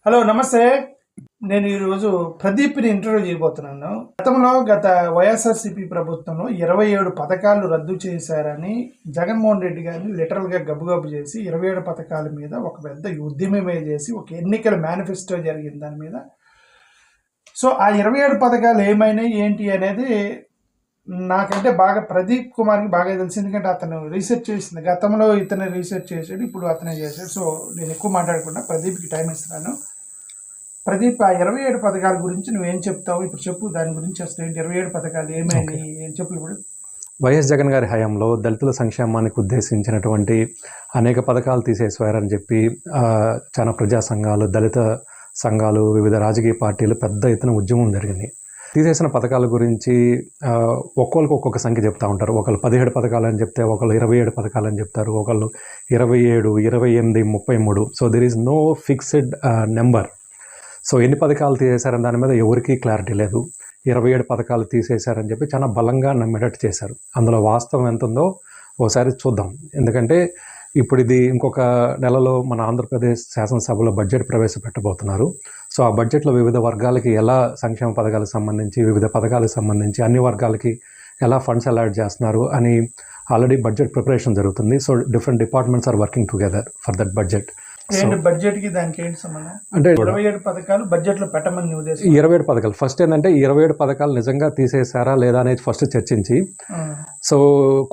Hello నమస్తే. నేను ఈరోజు ప్రదీప్ని ఇంటర్వ్యూ చేయబోతున్నాను. గత వైఎస్ఆర్సీపీ ప్రభుత్వంలో 27 పథకాలు రద్దు చేశారని జగన్మోహన్ రెడ్డి గారిని లిటరల్గా గబ్బుగబ్బు చేసి 27 పథకాల మీద ఒక పెద్ద ఉద్యమమే చేసి ఒక ఎన్నికల మేనిఫెస్టో జరిగింది దాని మీద. సో ఆ 27 పథకాలు ఏమైనాయి ఏంటి అనేది నాకంటే బాగా ప్రదీప్ కుమార్కి బాగా తెలిసి, ఎందుకంటే అతను రీసెర్చ్ చేసింది. గతంలో ఇతను రీసెర్చ్ చేశాడు, ఇప్పుడు అతనే చేశాడు. సో నేను ఎక్కువ మాట్లాడకుండా ప్రదీప్కి టైం ఇస్తున్నాను. ప్రదీప్, ఆ 27 పథకాల గురించి నువ్వేం చెప్తావు? ఇప్పుడు చెప్పు, దాని గురించి అసలు ఏంటి 27 పథకాలు ఏమైనా ఏం చెప్పు ఇప్పుడు. వైఎస్ జగన్ గారి హయాంలో దళితుల సంక్షేమానికి ఉద్దేశించినటువంటి అనేక పథకాలు తీసేసారని చెప్పి చాలా ప్రజా సంఘాలు, దళిత సంఘాలు, వివిధ రాజకీయ పార్టీలు పెద్ద ఎత్తున ఉద్యమం జరిగింది. తీసేసిన పథకాల గురించి ఒక్కొక్కరికి ఒక్కొక్క సంఖ్య చెప్తూ ఉంటారు. ఒకళ్ళు 17 పథకాలు అని చెప్తే, ఒకళ్ళు 27 పథకాలు అని చెప్తారు, ఒకళ్ళు 27, 28, 33. So there is no fixed number. So ఎన్ని పథకాలు తీసేశారని దాని మీద ఎవరికీ క్లారిటీ లేదు. 27 పథకాలు తీసేశారని చెప్పి చాలా బలంగా నమ్మేటట్టు చేశారు. అందులో వాస్తవం ఎంత ఉందో ఒకసారి చూద్దాం. ఎందుకంటే ఇప్పుడు ఇది ఇంకొక నెలలో మన ఆంధ్రప్రదేశ్ శాసనసభలో బడ్జెట్ ప్రవేశపెట్టబోతున్నారు. సో ఆ బడ్జెట్లో వివిధ వర్గాలకి ఎలా సంక్షేమ పథకాలకు సంబంధించి, వివిధ పథకాలకు సంబంధించి అన్ని వర్గాలకి ఎలా ఫండ్స్ అలాట్ చేస్తున్నారు అని ఆల్రెడీ బడ్జెట్ ప్రిపరేషన్ జరుగుతుంది. So different departments are working together for that budget. Budget కి దానికి ఏంటి సంబంధం? అంటే 27 పథకాలు బడ్జెట్ లో పెట్టమని ఉద్దేశం. 27 పథకాలు ఫస్ట్ ఏంటంటే 27 పథకాలు నిజంగా తీసేశారా లేదా అనేది ఫస్ట్ చర్చించి, సో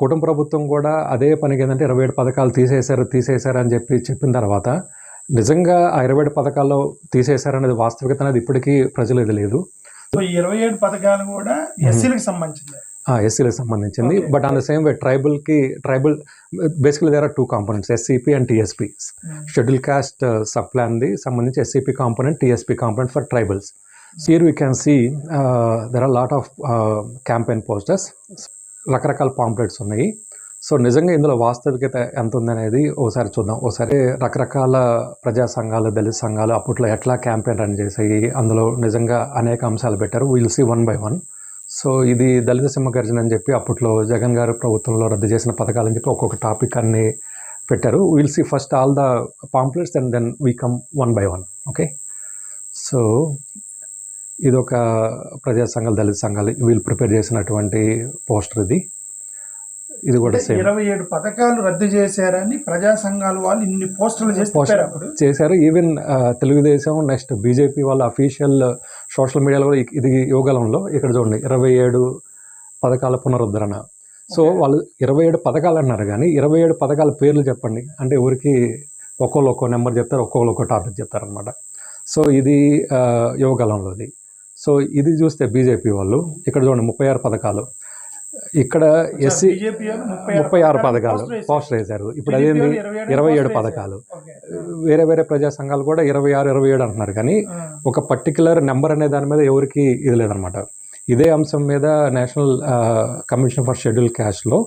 కుటుంబ ప్రభుత్వం కూడా అదే పనికి ఏంటంటే 27 పథకాలు తీసేశారు అని చెప్పిన తర్వాత నిజంగా ఆ 27 పథకాల్లో తీసేశారనేది వాస్తవికత అనేది ఇప్పటికీ ప్రజలు ఇది లేదు. సో 27 పథకాలు కూడా ఎస్సీలకు సంబంధించింది. ఎస్సీలకు సంబంధించింది. But on the same way tribal basically there are 2 components, SCP and TSP. Schedule caste sub ప్లాన్ది సంబంధించి SCP component, TSP component for tribals. Here we can see there are lot of campaign posters, రకరకాల pamphlets ఉన్నాయి. So నిజంగా ఇందులో వాస్తవికత ఎంత ఉందనేది ఒకసారి చూద్దాం. ఒకసారి రకరకాల ప్రజా సంఘాలు, దళిత సంఘాలు అప్పట్లో ఎట్లా క్యాంపెయిన్ రన్ చేసాయి, అందులో నిజంగా అనేక అంశాలు పెట్టారు. Will see one by one. So ఇది దళిత సింహ గర్జన అని చెప్పి అప్పట్లో జగన్ గారు ప్రభుత్వంలో రద్దు చేసిన పథకాలని చెప్పి ఒక్కొక్క టాపిక్ అన్ని పెట్టారు. Will see first all the pamphlets and then we come one by one. Okay, so ఇది ఒక ప్రజా సంఘాలు, దళిత సంఘాలు వీళ్ళు ప్రిపేర్ చేసినటువంటి పోస్టర్. ఇది కూడా 27 పథకాలు రద్దు చేశారని ప్రజా సంఘాలు వాళ్ళు ఇన్ని పోస్టర్లు చేశారు. ఈవెన్ తెలుగుదేశం, నెక్స్ట్ బీజేపీ వాళ్ళ అఫీషియల్ సోషల్ మీడియాలో కూడా ఇది యువగలంలో ఇక్కడ చూడండి 27 పథకాల పునరుద్ధరణ. సో వాళ్ళు 27 పథకాలు అన్నారు, కానీ 27 పథకాల పేర్లు చెప్పండి అంటే ఊరికి ఒక్కొక్కరు ఒక్కో నెంబర్ చెప్తారు, ఒక్కొక్కరు ఒక్కో టాపిక్ చెప్తారనమాట. సో ఇది యువగలంలోది. సో ఇది చూస్తే బీజేపీ వాళ్ళు ఇక్కడ చూడండి 36 పథకాలు, ఇక్కడ ఎస్సీ 36 పథకాలు పోస్టర్ వేశారు. ఇప్పుడు అదేంది 27 పథకాలు. వేరే వేరే ప్రజా సంఘాలు కూడా 26, 27 అంటున్నారు, కానీ ఒక పర్టికులర్ నెంబర్ అనే దాని మీద ఎవరికి ఇది లేదనమాట. ఇదే అంశం మీద నేషనల్ కమిషన్ ఫర్ షెడ్యూల్ క్యాస్ట్లో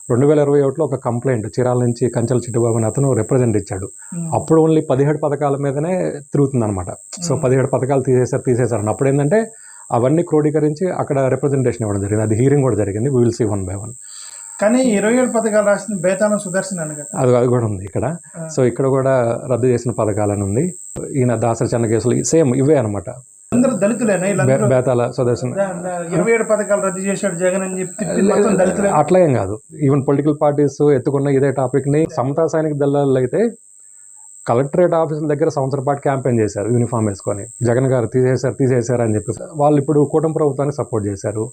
2021లో ఒక కంప్లైంట్ చీరాల నుంచి కంచెల చిట్టుబాబు అని అతను రిప్రజెంట్ ఇచ్చాడు. అప్పుడు ఓన్లీ 17 పథకాల మీదనే తిరుగుతుంది అనమాట. సో 17 పథకాలు తీసేశారు. అప్పుడు ఏంటంటే అవన్నీ క్రోడీకరించి అక్కడ రిప్రజెంటేషన్ ఇవ్వడం జరిగింది. అది హీరింగ్ కూడా జరిగింది. We will see one by one. కానీ 27 పథకాలు రాసిన బేతాళం సుదర్శన్ అని అది కూడా ఉంది ఇక్కడ. సో ఇక్కడ కూడా రద్దు చేసిన పథకాలని ఉంది. ఈయన దాసరి చెన్న కేసులు సేమ్ ఇవే అనమాట. అందరూ దళితులేనా? బేతాళ సుదర్శన్ 27 పథకాలు రద్దు చేశాడు జగన్ అని చెప్పి అట్లా ఏం కాదు. ఈవెన్ పొలిటికల్ పార్టీస్ ఎత్తుకున్న ఇదే టాపిక్ని సమతా సైనిక దళాలు అయితే కలెక్టరేట్ ఆఫీసుల దగ్గర సంవత్సరం పాటు క్యాంపెయిన్ చేశారు యూనిఫామ్ వేసుకొని. జగన్ గారు తీసేశారు అని చెప్పి వాళ్ళు ఇప్పుడు కూటమి ప్రభుత్వాన్ని సపోర్ట్ చేశారు.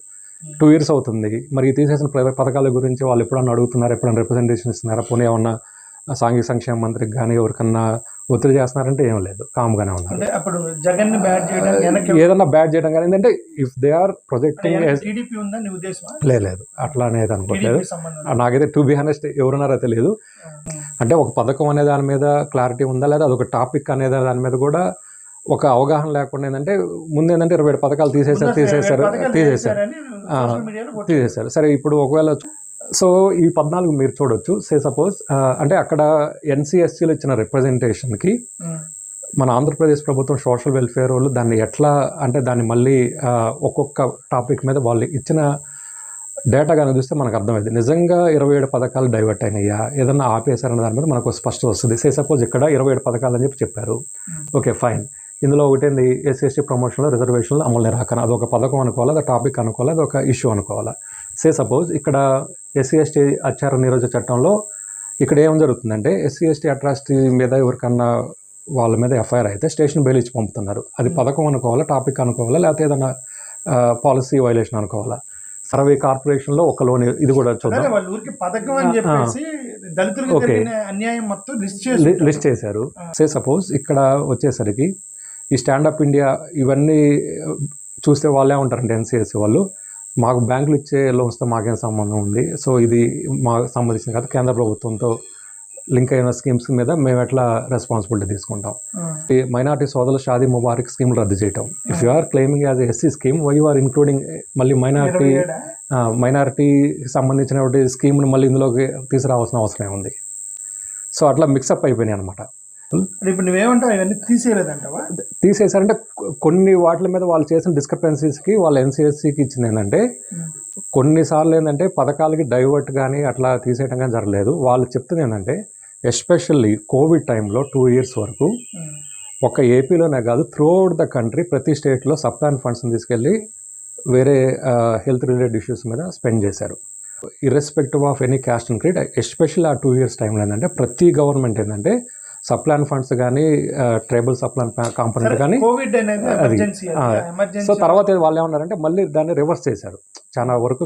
2 years అవుతుంది. మరి తీసేసిన పథకాల గురించి వాళ్ళు ఎప్పుడన్నా అడుగుతున్నారు, ఎప్పుడన్నా రిప్రజెంటేషన్ ఇస్తున్నారా, పోనీ ఏమన్నా సాంఘిక సంక్షేమ మంత్రికి కానీ ఎవరికన్నా ఒత్తిడి చేస్తున్నారంటే ఏం లేదు, కామ్గానే ఉన్నారు. ఏదన్నా బ్యాడ్ చేయడం కానీ ఏంటంటే ఇఫ్ దే ఆర్ ప్రొజెక్టింగ్ లేదు అట్లా అనేది అనుకోవట్లేదు. నాకైతే టు బి హానెస్ట్ ఎవరున్నారో తెలియదు. అంటే ఒక పథకం అనే దాని మీద క్లారిటీ ఉందా లేదా, అదొక టాపిక్ అనే దాని మీద కూడా ఒక అవగాహన లేకుండా ఏంటంటే ముందు ఏంటంటే 27 పథకాలు తీసేశారు. సరే ఇప్పుడు ఒకవేళ సో ఈ 14 మీరు చూడొచ్చు. సపోజ్ అంటే అక్కడ ఎన్సీఎస్సీలు ఇచ్చిన రిప్రజెంటేషన్కి మన ఆంధ్రప్రదేశ్ ప్రభుత్వం సోషల్ వెల్ఫేర్ వాళ్ళు దాన్ని ఎట్లా అంటే దాన్ని మళ్ళీ ఒక్కొక్క టాపిక్ మీద వాళ్ళు ఇచ్చిన డేటా కానీ చూస్తే మనకు అర్థమైంది నిజంగా 27 పథకాలు డైవర్ట్ అయినాయా, ఏదన్నా ఆపేశారన్న దాని మీద మనకు స్పష్టం వస్తుంది. సపోజ్ ఇక్కడ 27 పథకాలు అని చెప్పారు. ఓకే ఫైన్, ఇందులో ఒకటేంది ఎస్సీ ఎస్టీ ప్రమోషన్లో రిజర్వేషన్లు అమలు నిరాకరణ, అదొక పథకం అనుకోవాలి, అది టాపిక్ అనుకోవాలి, అది ఒక ఇష్యూ అనుకోవాలి. సపోజ్ ఇక్కడ ఎస్సీ ఎస్టీ అత్యాచార నిరోధక చట్టంలో ఇక్కడ ఏం జరుగుతుందంటే ఎస్సీ ఎస్టీ అట్రాసిటీ మీద ఎవరికన్నా వాళ్ళ మీద ఎఫ్ఐఆర్ అయితే స్టేషన్ బెయిల్ ఇచ్చి పంపుతున్నారు. అది పథకం అనుకోవాలా, టాపిక్ అనుకోవాలా, లేకపోతే ఏదైనా పాలసీ వైలేషన్ అనుకోవాలా. సర్వే కార్పొరేషన్లో ఒక లోన్, ఇది కూడా చూద్దాం. వాళ్ళ ఊరికి పథకం అని చెప్పేసి దళితులకు జరిగిన అన్యాయం మొత్తం లిస్ట్ చేశారు. సపోజ్ ఇక్కడ వచ్చేసరికి ఈ స్టాండప్ ఇండియా ఇవన్నీ చూస్తే వాళ్ళే ఉంటారంటే ఎన్సిఎస్సి వాళ్ళు, మాకు బ్యాంకులు ఇచ్చే లోన్స్తో మాకేం సంబంధం ఉంది, సో ఇది మాకు సంబంధించిన కాదు, కేంద్ర ప్రభుత్వంతో లింక్ అయిన స్కీమ్స్ మీద మేము ఎట్లా రెస్పాన్సిబిలిటీ తీసుకుంటాం. ఈ మైనార్టీ సోదరుల షాదీ ముబారక్ స్కీమ్లు రద్దు చేయటం. If you are claiming as SC scheme, why you are including మళ్ళీ మైనారిటీకి సంబంధించినటువంటి స్కీమ్ని మళ్ళీ ఇందులోకి తీసుకురావాల్సిన అవసరం ఉంది. సో అట్లా మిక్సప్ అయిపోయినాయి అనమాట. ఇప్పుడు నువ్వేమంటావు, ఇవన్నీ తీసేయలేదంటావా? తీసేసారంటే కొన్ని వాటి మీద వాళ్ళు చేసిన డిస్క్రిపెన్సీస్కి వాళ్ళు ఎన్సిఎస్సికి ఇచ్చింది ఏంటంటే, కొన్నిసార్లు ఏంటంటే పథకాలకి డైవర్ట్ కానీ అట్లా తీసేయడం కానీ జరగలేదు. వాళ్ళు చెప్తుంది ఏంటంటే ఎస్పెషల్లీ కోవిడ్ టైంలో 2 years వరకు ఒక ఏపీలోనే కాదు త్రూ అవుట్ ద కంట్రీ ప్రతి స్టేట్లో సబ్ప్లాన్ ఫండ్స్ని తీసుకెళ్ళి వేరే హెల్త్ రిలేటెడ్ ఇష్యూస్ మీద స్పెండ్ చేశారు. Irrespective of any caste and creed, especially ఆ 2 years టైంలో ఏంటంటే ప్రతి గవర్నమెంట్ ఏంటంటే సప్లాన్ ఫండ్స్ కానీ ట్రైబల్ సప్లాన్ కాంపోనెంట్ కానీ అది. సో తర్వాత వాళ్ళు ఏమన్నారంటే మళ్ళీ దాన్ని రివర్స్ చేశారు. చాలా వరకు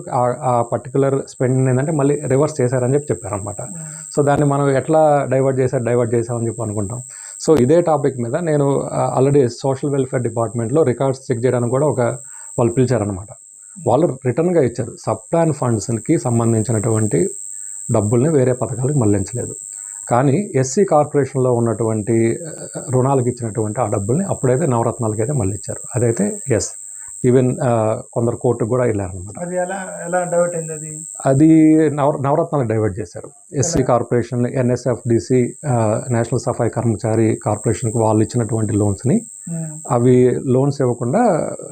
ఆ పర్టికులర్ స్పెండ్ ఏంటంటే మళ్ళీ రివర్స్ చేశారని చెప్పారనమాట. సో దాన్ని మనం ఎట్లా డైవర్ట్ చేసామని చెప్పి అనుకుంటాం. సో ఇదే టాపిక్ మీద నేను ఆల్రెడీ సోషల్ వెల్ఫేర్ డిపార్ట్మెంట్లో రికార్డ్స్ చెక్ చేయడానికి కూడా వాళ్ళు పిలిచారనమాట. వాళ్ళు రిటర్న్గా ఇచ్చారు, సప్లాన్ ఫండ్స్కి సంబంధించినటువంటి డబ్బుల్ని వేరే పథకాలకు మళ్లించలేదు, కానీ ఎస్సీ కార్పొరేషన్లో ఉన్నటువంటి రుణాలకు ఇచ్చినటువంటి ఆ డబ్బుల్ని అప్పుడైతే నవరత్నాలకి అయితే మళ్ళీ ఇచ్చారు. అదైతే ఎస్, ఈవెన్ కొందరు కోర్టుకు కూడా వెళ్ళారనమాట. అది నవరత్నాలకు డైవర్ట్ చేశారు. ఎస్సీ కార్పొరేషన్, ఎన్ఎస్ఎఫ్డిసి, నేషనల్ సఫాయి కర్మచారి కార్పొరేషన్కి వాళ్ళు ఇచ్చినటువంటి లోన్స్ని అవి లోన్స్ ఇవ్వకుండా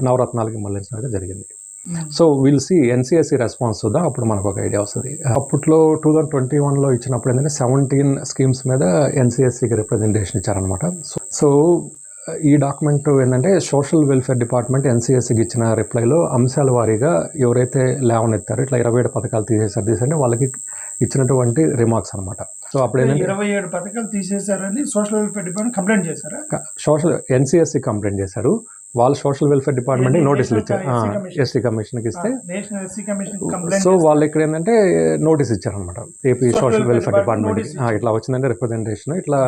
నవరత్నాలకి మళ్ళించడం అయితే జరిగింది. So will see NCSC response చూద్దాం, అప్పుడు మనకు ఒక ఐడియా వస్తుంది. అప్పట్లో 2021లో ఇచ్చినప్పుడు ఏంటంటే 17 స్కీమ్స్ మీద ఎన్సిఎస్సికి రిప్రజెంటేషన్ ఇచ్చారనమాట. సో ఈ డాక్యుమెంట్ ఏంటంటే సోషల్ వెల్ఫేర్ డిపార్ట్మెంట్ ఎన్సిఎస్సికి ఇచ్చిన రిప్లైలో అంశాల వారీగా ఎవరైతే లేవనెత్తారో ఇట్లా 27 పథకాలు తీసేసారంటే వాళ్ళకి ఇచ్చినటువంటి రిమార్క్స్ అనమాట. సో అప్పుడు ఏంటంటే 27 పథకాలు తీసేశారని సోషల్ వెల్ఫేర్ డిపార్ట్మెంట్ కంప్లైంట్ చేశారా? ఎన్సిఎస్సి కంప్లైంట్ చేశారు. వాళ్ళు సోషల్ వెల్ఫేర్ డిపార్ట్మెంట్ నోటీసులు ఇచ్చారు ఎస్టీ కమిషన్కి ఇస్తే. సో వాళ్ళు ఇక్కడ ఏంటంటే నోటీస్ ఇచ్చారనమాట ఏపీ సోషల్ వెల్ఫేర్ డిపార్ట్మెంట్కి, ఇట్లా వచ్చిందంటే రిప్రజెంటేషన్, ఇట్లా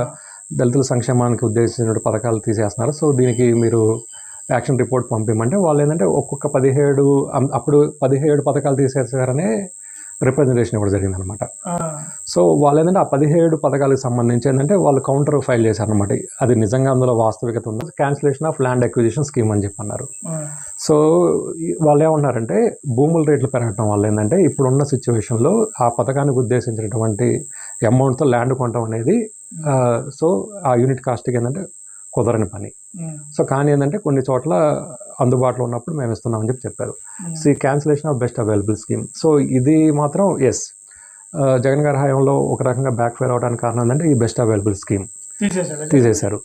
దళితుల సంక్షేమానికి ఉద్దేశించిన పథకాలు తీసేస్తున్నారు, సో దీనికి మీరు యాక్షన్ రిపోర్ట్ పంపించమంటే వాళ్ళు ఏంటంటే ఒక్కొక్క 17 పథకాలు తీసేసారనే రిప్రజెంటేషన్ ఇవ్వడం జరిగిందనమాట. సో వాళ్ళు ఏంటంటే ఆ 17 పథకాలకు సంబంధించి ఏంటంటే వాళ్ళు కౌంటర్ ఫైల్ చేశారనమాట. అది నిజంగా అందులో వాస్తవికత ఉంది, cancellation of land acquisition scheme అని చెప్పి అన్నారు. సో వాళ్ళు ఏమన్నారంటే భూముల రేట్లు పెరగడం వల్ల ఏంటంటే ఇప్పుడున్న సిచ్యువేషన్లో ఆ పథకానికి ఉద్దేశించినటువంటి అమౌంట్తో ల్యాండ్ కొనడం అనేది సో ఆ యూనిట్ కాస్ట్కి ఏంటంటే కుదరని పని. సో కానీ ఏంటంటే కొన్ని చోట్ల అందుబాటులో ఉన్నప్పుడు మేము ఇస్తున్నామని చెప్పారు. సో ఈ cancellation of best available scheme, so ఇది మాత్రం ఎస్ జగన్ గారి హయాంలో ఒక రకంగా బ్యాక్ ఫైర్ అవడానికి కారణం ఏంటంటే ఈ బెస్ట్ అవైలబుల్ స్కీమ్ తీసేశారు.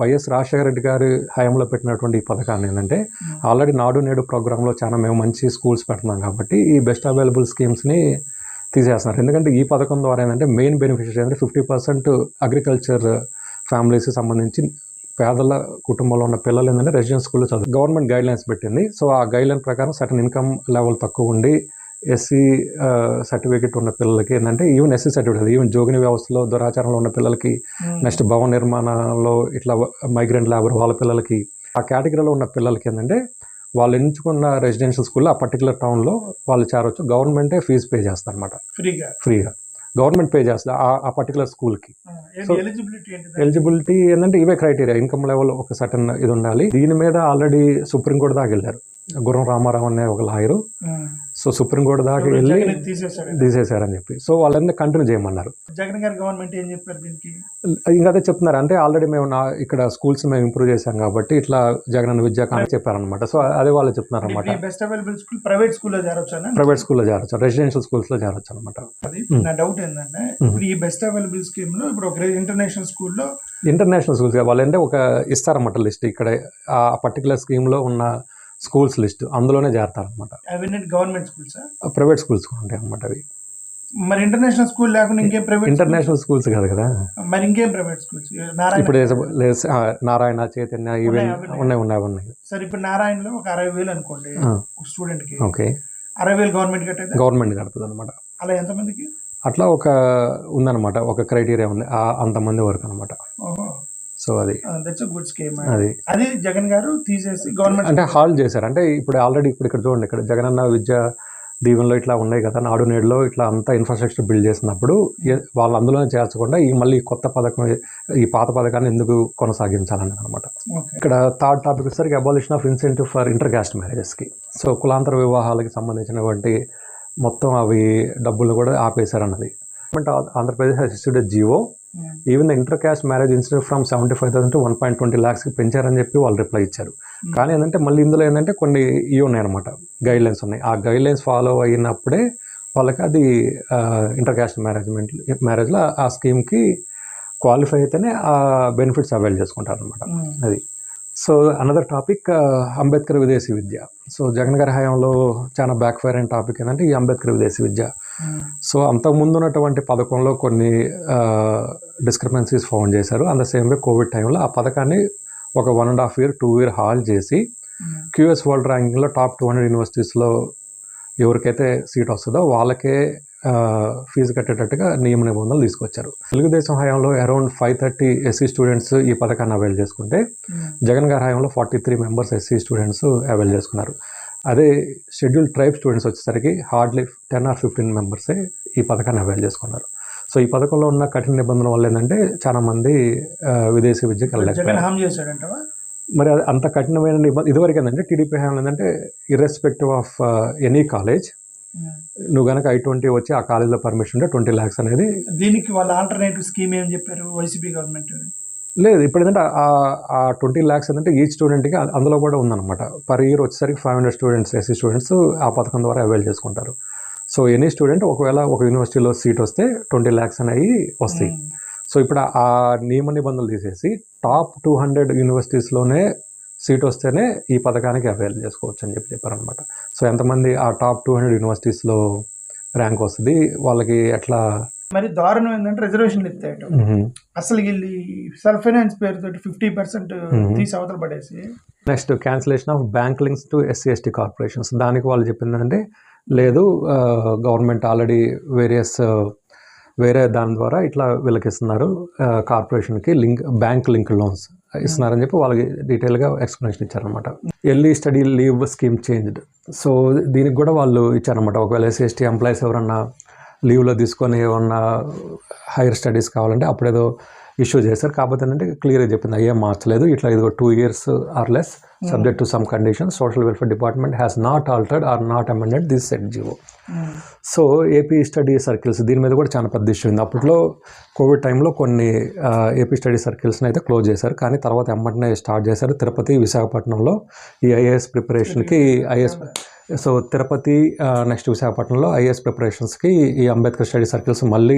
వైఎస్ రాజశేఖర రెడ్డి గారి హయాంలో పెట్టినటువంటి ఈ పథకాన్ని ఏంటంటే ఆల్రెడీ నాడు నేడు ప్రోగ్రాంలో చాలా మేము మంచి స్కూల్స్ పెడుతున్నాం కాబట్టి ఈ బెస్ట్ అవైలబుల్ స్కీమ్స్ని తీసేస్తున్నారు. ఎందుకంటే ఈ పథకం ద్వారా ఏంటంటే మెయిన్ బెనిఫిషియరీ ఏంటంటే 50% అగ్రికల్చర్ ఫ్యామిలీస్కి సంబంధించి పేదల కుటుంబంలో ఉన్న పిల్లలు ఏంటంటే రెసిడెన్స్ స్కూల్లో చదువు గవర్నమెంట్ గైడ్లైన్స్ పెట్టింది. సో ఆ గైడ్లైన్ ప్రకారం సర్టన్ ఇన్కమ్ లెవెల్ తక్కువ ఉండి ఎస్సీ సర్టిఫికేట్ ఉన్న పిల్లలకి ఏంటంటే ఈవెన్ ఎస్సీ సర్టిఫికేట్, ఈవెన్ జోగిని వ్యవస్థలో దురాచారంలో ఉన్న పిల్లలకి, నెక్స్ట్ భవన నిర్మాణంలో ఇట్లా మైగ్రెంట్ లేబర్ వాళ్ళ పిల్లలకి, ఆ కేటగిరీలో ఉన్న పిల్లలకి ఏంటంటే వాళ్ళు ఎంచుకున్న రెసిడెన్షియల్ స్కూల్లో ఆ పర్టికులర్ టౌన్లో వాళ్ళు చేరవచ్చు. గవర్నమెంటే ఫీజు పే చేస్తారు అనమాట, ఫ్రీగా గవర్నమెంట్ పే చేస్తుంది ఆ పర్టికులర్ స్కూల్కి. సో ఎలిజిబిలిటీ ఏంటంటే ఇవే క్రైటీరియా, ఇన్కమ్ లెవెల్ ఒక సర్టన్ ఇది ఉండాలి. దీని మీద ఆల్రెడీ సుప్రీంకోర్టు దాకా వెళ్ళారు గుర్రం రామారావు అనే ఒక లాయరు. సో సుప్రీంకోర్టు దాకా వెళ్ళి జగన్ తీసేశాడు. తీసేశారని చెప్పి సో వాళ్ళని కంటిన్యూ చేయమన్నారు. జగన్ గారి గవర్నమెంట్ ఏం చెప్పారు దీనికి? ఇంకా అదే చెప్తున్నారు, అంటే ఆల్రెడీ మేము ఇక్కడ స్కూల్స్ మేము ఇంప్రూవ్ చేశాం కాబట్టి ఇట్లా జగనన్న విద్యా కానుక చెప్పారనమాట. సో అదే వాళ్ళు చెప్తున్నారు అనమాట. బెస్ట్ అవైలబుల్ స్కూల్ ప్రైవేట్ స్కూల్లో చేరొచ్చు, ప్రైవేట్ స్కూల్లో చేరొచ్చు, రెసిడెన్షియల్ స్కూల్స్లో చేరొచ్చు అనమాట. అది నా డౌట్ ఏంటంటే ఇప్పుడు ఈ బెస్ట్ అవైలబుల్ స్కీమ్ లో ఇప్పుడు ఒక ఇంటర్నేషనల్ స్కూల్లో వాళ్ళు అంటే ఒక ఇస్తారన్నమాట లిస్ట్, ఇక్కడ ఆ పర్టికులర్ స్కీమ్లో ఉన్న స్కూల్స్ లిస్ట్ అందులోనే చేరతారనమాట. గవర్నమెంట్ స్కూల్స్, ప్రైవేట్ స్కూల్స్ ఉంటాయి అనమాట అవి. మరి ఇంటర్నేషనల్ స్కూల్ లేకుండా ఇంకేం ప్రైవేట్? ఇంటర్నేషనల్ స్కూల్స్ కాదు కదా, మరి ఇంకేం ప్రైవేట్ స్కూల్స్? ఇప్పుడు నారాయణ, చైతన్య ఈవెన్ ఉన్నాయి. సరే ఇప్పుడు నారాయణలో ఒక 60,000 అనుకోండి స్టూడెంట్ కి. ఓకే, 60,000 గవర్నమెంట్ కట్టేది? గవర్నమెంట్ కడుతుంది అనమాట. అలా ఎంతమందికి? అట్లా ఒక ఉందన్నమాట, ఒక క్రైటీరియా ఉంది అంతమంది వరకు అనమాట. సో అది గుడ్ స్కీమ్. అది జగన్ గారు తీసేసి గవర్నమెంట్ అంటే హాల్ చేశారు. అంటే ఇప్పుడు ఆల్రెడీ ఇక్కడ చూడండి, ఇక్కడ జగనన్న విద్యా దీవెనలో ఇట్లా ఉన్నాయి కదా, నాడు నేడులో ఇట్లా అంతా ఇన్ఫ్రాస్ట్రక్చర్ బిల్డ్ చేసినప్పుడు వాళ్ళు అందులోనే చేర్చకుండా మళ్ళీ కొత్త పథకం, ఈ పాత పథకాన్ని ఎందుకు కొనసాగించాలనేది అనమాట. ఇక్కడ థర్డ్ టాపిక్ వచ్చేసరికి abolition of incentive for inter caste మ్యారేజెస్కి. సో కులాంతర వివాహాలకి సంబంధించినటువంటి మొత్తం అవి డబ్బులు కూడా ఆపేశారన్నది. Andhra Pradesh has issued a GO. Even the inter caste marriage instead from 75,000 to 1.20 lakhs పెంచారని చెప్పి వాళ్ళు రిప్లై ఇచ్చారు. కానీ ఏంటంటే మళ్ళీ ఇందులో ఏంటంటే కొన్ని ఉన్నాయన్నమాట, గైడ్ లైన్స్ ఉన్నాయి. ఆ గైడ్ లైన్స్ ఫాలో అయినప్పుడే వాళ్ళకి అది ఇంటర్ క్యాస్ట్ మ్యారేజ్లో ఆ స్కీమ్కి క్వాలిఫై అయితేనే ఆ బెనిఫిట్స్ అవైల్ చేసుకుంటారు అనమాట. అది. సో అనదర్ టాపిక్ అంబేద్కర్ విదేశీ విద్య. సో జగన్ గారి హయాంలో చాలా బ్యాక్ ఫైర్ అయిన టాపిక్ ఏంటంటే ఈ అంబేద్కర్ విదేశీ విద్య. సో అంతకుముందు ఉన్నటువంటి పథకంలో కొన్ని డిస్క్రిపెన్సీస్ ఫౌండ్ చేశారు. And the same way Covid టైంలో ఆ పథకాన్ని ఒక 1.5 year 2 year హాల్ చేసి QS వరల్డ్ ర్యాంకింగ్లో టాప్ 200 యూనివర్సిటీస్లో ఎవరికైతే సీట్ వస్తుందో వాళ్ళకే ఫీజు కట్టేటట్టుగా నియమ నిబంధనలు తీసుకొచ్చారు. తెలుగుదేశం హయాంలో అరౌండ్ 530 SC స్టూడెంట్స్ ఈ పథకాన్ని అవైల్ చేసుకుంటే జగన్ గారి హయాంలో 43 members SC స్టూడెంట్స్ అవైల్ చేసుకున్నారు. అదే షెడ్యూల్ ట్రైబ్ స్టూడెంట్స్ వచ్చేసరికి హార్డ్లీ 10 or 15 members ఈ పథకాన్ని అవైల్ చేసుకున్నారు. సో ఈ పథకంలో ఉన్న కఠిన నిబంధనల వల్ల ఏంటంటే చాలా మంది విదేశీ విద్యకు వెళ్ళలేకపోయారు. మరి అంత కఠినమైన నిబంధన ఇదివరకు ఏంటంటే టీడీపీ హయాంలో ఏంటంటే ఇర్రెస్పెక్టివ్ ఆఫ్ ఎనీ కాలేజ్ నువ్వు కనుక I-20 వచ్చి ఆ కాలేజ్లో పర్మిషన్ ఉంటే 20 lakhs అనేది. దీనికి వాళ్ళ ఆల్టర్నేటివ్ స్కీమ్ ఏం చెప్పారు వైసీపీ గవర్నమెంట్? లేదు, ఇప్పుడు ఏంటంటే ఆ 20 lakhs ఏంటంటే ఈచ్ స్టూడెంట్కి అందులో కూడా ఉందన్నమాట. పర్ ఇయర్ వచ్చేసరికి 500 స్టూడెంట్స్ SC స్టూడెంట్స్ ఆ పథకం ద్వారా అవైల్ చేసుకుంటారు. సో ఎనీ స్టూడెంట్ ఒకవేళ ఒక యూనివర్సిటీలో సీట్ వస్తే 20 lakhs అనేవి వస్తాయి. సో ఇప్పుడు ఆ నియమ నిబంధనలు తీసేసి టాప్ 200 యూనివర్సిటీస్లోనే సీట్ వస్తేనే ఈ పథకానికి అవైల్ చేసుకోవచ్చు అని చెప్పారనమాట. సో ఎంతమంది ఆ టాప్ 200 యూనివర్సిటీస్లో ర్యాంక్ వస్తుంది వాళ్ళకి ఎట్లా. మరి దారుణం ఏంటంటే రిజర్వేషన్లు ఇస్తాయట. అసలు వీళ్ళు సెల్ఫ్ ఫైనాన్స్ పేరుతో 50% తీసి అవతల పడేసి. Next cancellation of bank links to SC ST corporations. దానికి వాళ్ళు చెప్పిందంటే లేదు, గవర్నమెంట్ ఆల్రెడీ వేరే దాని ద్వారా ఇట్లా వీళ్ళకి ఇస్తున్నారు, కార్పొరేషన్కి బ్యాంక్ లింక్ లోన్స్ ఇస్తున్నారని చెప్పి వాళ్ళకి డీటెయిల్గా ఎక్స్ప్లెనేషన్ ఇచ్చారనమాట. Early study leave scheme changed. So దీనికి కూడా వాళ్ళు ఇచ్చారనమాట. ఒకవేళ SC ST ఎంప్లాయీస్ ఎవరన్నా లీవ్లో తీసుకొని ఏమన్నా హైయర్ స్టడీస్ కావాలంటే అప్పుడేదో ఇష్యూ చేశారు. కాకపోతే ఏంటంటే క్లియర్గా చెప్పింది అయ్యే మార్చలేదు, ఇట్లా ఇదిగో 2 years or less subject to some conditions social welfare department has not altered or not amended this set GO. So AP study circles దీని మీద కూడా చాలా పెద్ద ఇష్యూ ఉంది. అప్పట్లో కోవిడ్ టైంలో కొన్ని ఏపీ స్టడీ సర్కిల్స్ని అయితే క్లోజ్ చేశారు, కానీ తర్వాత ఎమ్మటనే స్టార్ట్ చేశారు. తిరుపతి, విశాఖపట్నంలో ఈ IAS ప్రిపరేషన్కి సో తిరుపతి నెక్స్ట్ విశాఖపట్నంలో IAS ప్రిపరేషన్స్కి ఈ అంబేద్కర్ స్టడీ సర్కిల్స్ మళ్ళీ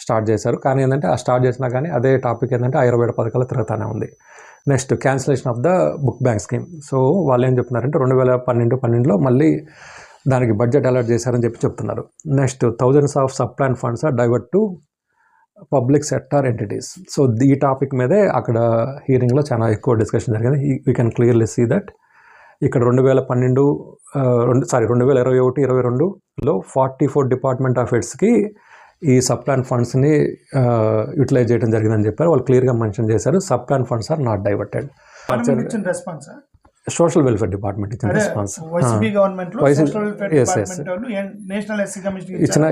స్టార్ట్ చేశారు. కానీ ఏంటంటే ఆ స్టార్ట్ చేసినా కానీ అదే టాపిక్ ఏంటంటే 27 పథకాలు తిరుగుతూనే ఉంది. Next cancellation of the book bank scheme. So వాళ్ళు ఏం చెప్తున్నారంటే 2012-12లో మళ్ళీ దానికి బడ్జెట్ అలాట్ చేశారని చెప్పి చెప్తున్నారు. Next thousands of sub plan funds are divert to public sector entities. So ఈ టాపిక్ మీదే అక్కడ హీరింగ్లో చాలా ఎక్కువ డిస్కషన్ జరిగింది. We can clearly see that ఇక్కడ 2021-22లో 44 డిపార్ట్మెంట్ ఆఫ్ హెడ్స్కి ఈ సబ్ ప్లాన్ ఫండ్స్ని యూటిలైజ్ చేయడం జరిగిందని చెప్పారు. వాళ్ళు క్లియర్గా మెన్షన్ చేశారు, sub plan funds are not diverted. Social welfare department ఇచ్చిన రెస్పాన్స్,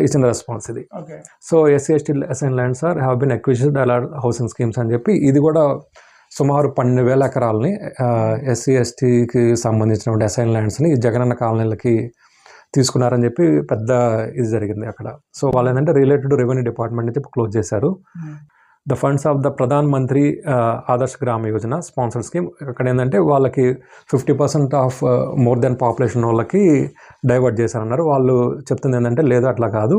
ఇచ్చిన రెస్పాన్స్ ఇది. So SC ST assign lands are have been acquisition allot housing schemes అని చెప్పి ఇది కూడా సుమారు 12,000 ఎకరాలని SC STకి సంబంధించినటువంటి అసైన్ ల్యాండ్స్ని జగనన్న కాలనీలకి తీసుకున్నారని చెప్పి పెద్ద ఇది జరిగింది అక్కడ. సో వాళ్ళు ఏంటంటే రిలేటెడ్ రెవెన్యూ డిపార్ట్మెంట్ నుంచి క్లోజ్ చేశారు. The funds of the Pradhan Mantri Adarsh గ్రామ యోజన స్పాన్సర్ స్కీమ్, అక్కడ ఏంటంటే వాళ్ళకి 50% ఆఫ్ మోర్ దెన్ పాపులేషన్ వాళ్ళకి డైవర్ట్ చేశారన్నారు. వాళ్ళు చెప్తుంది ఏంటంటే లేదు అట్లా కాదు,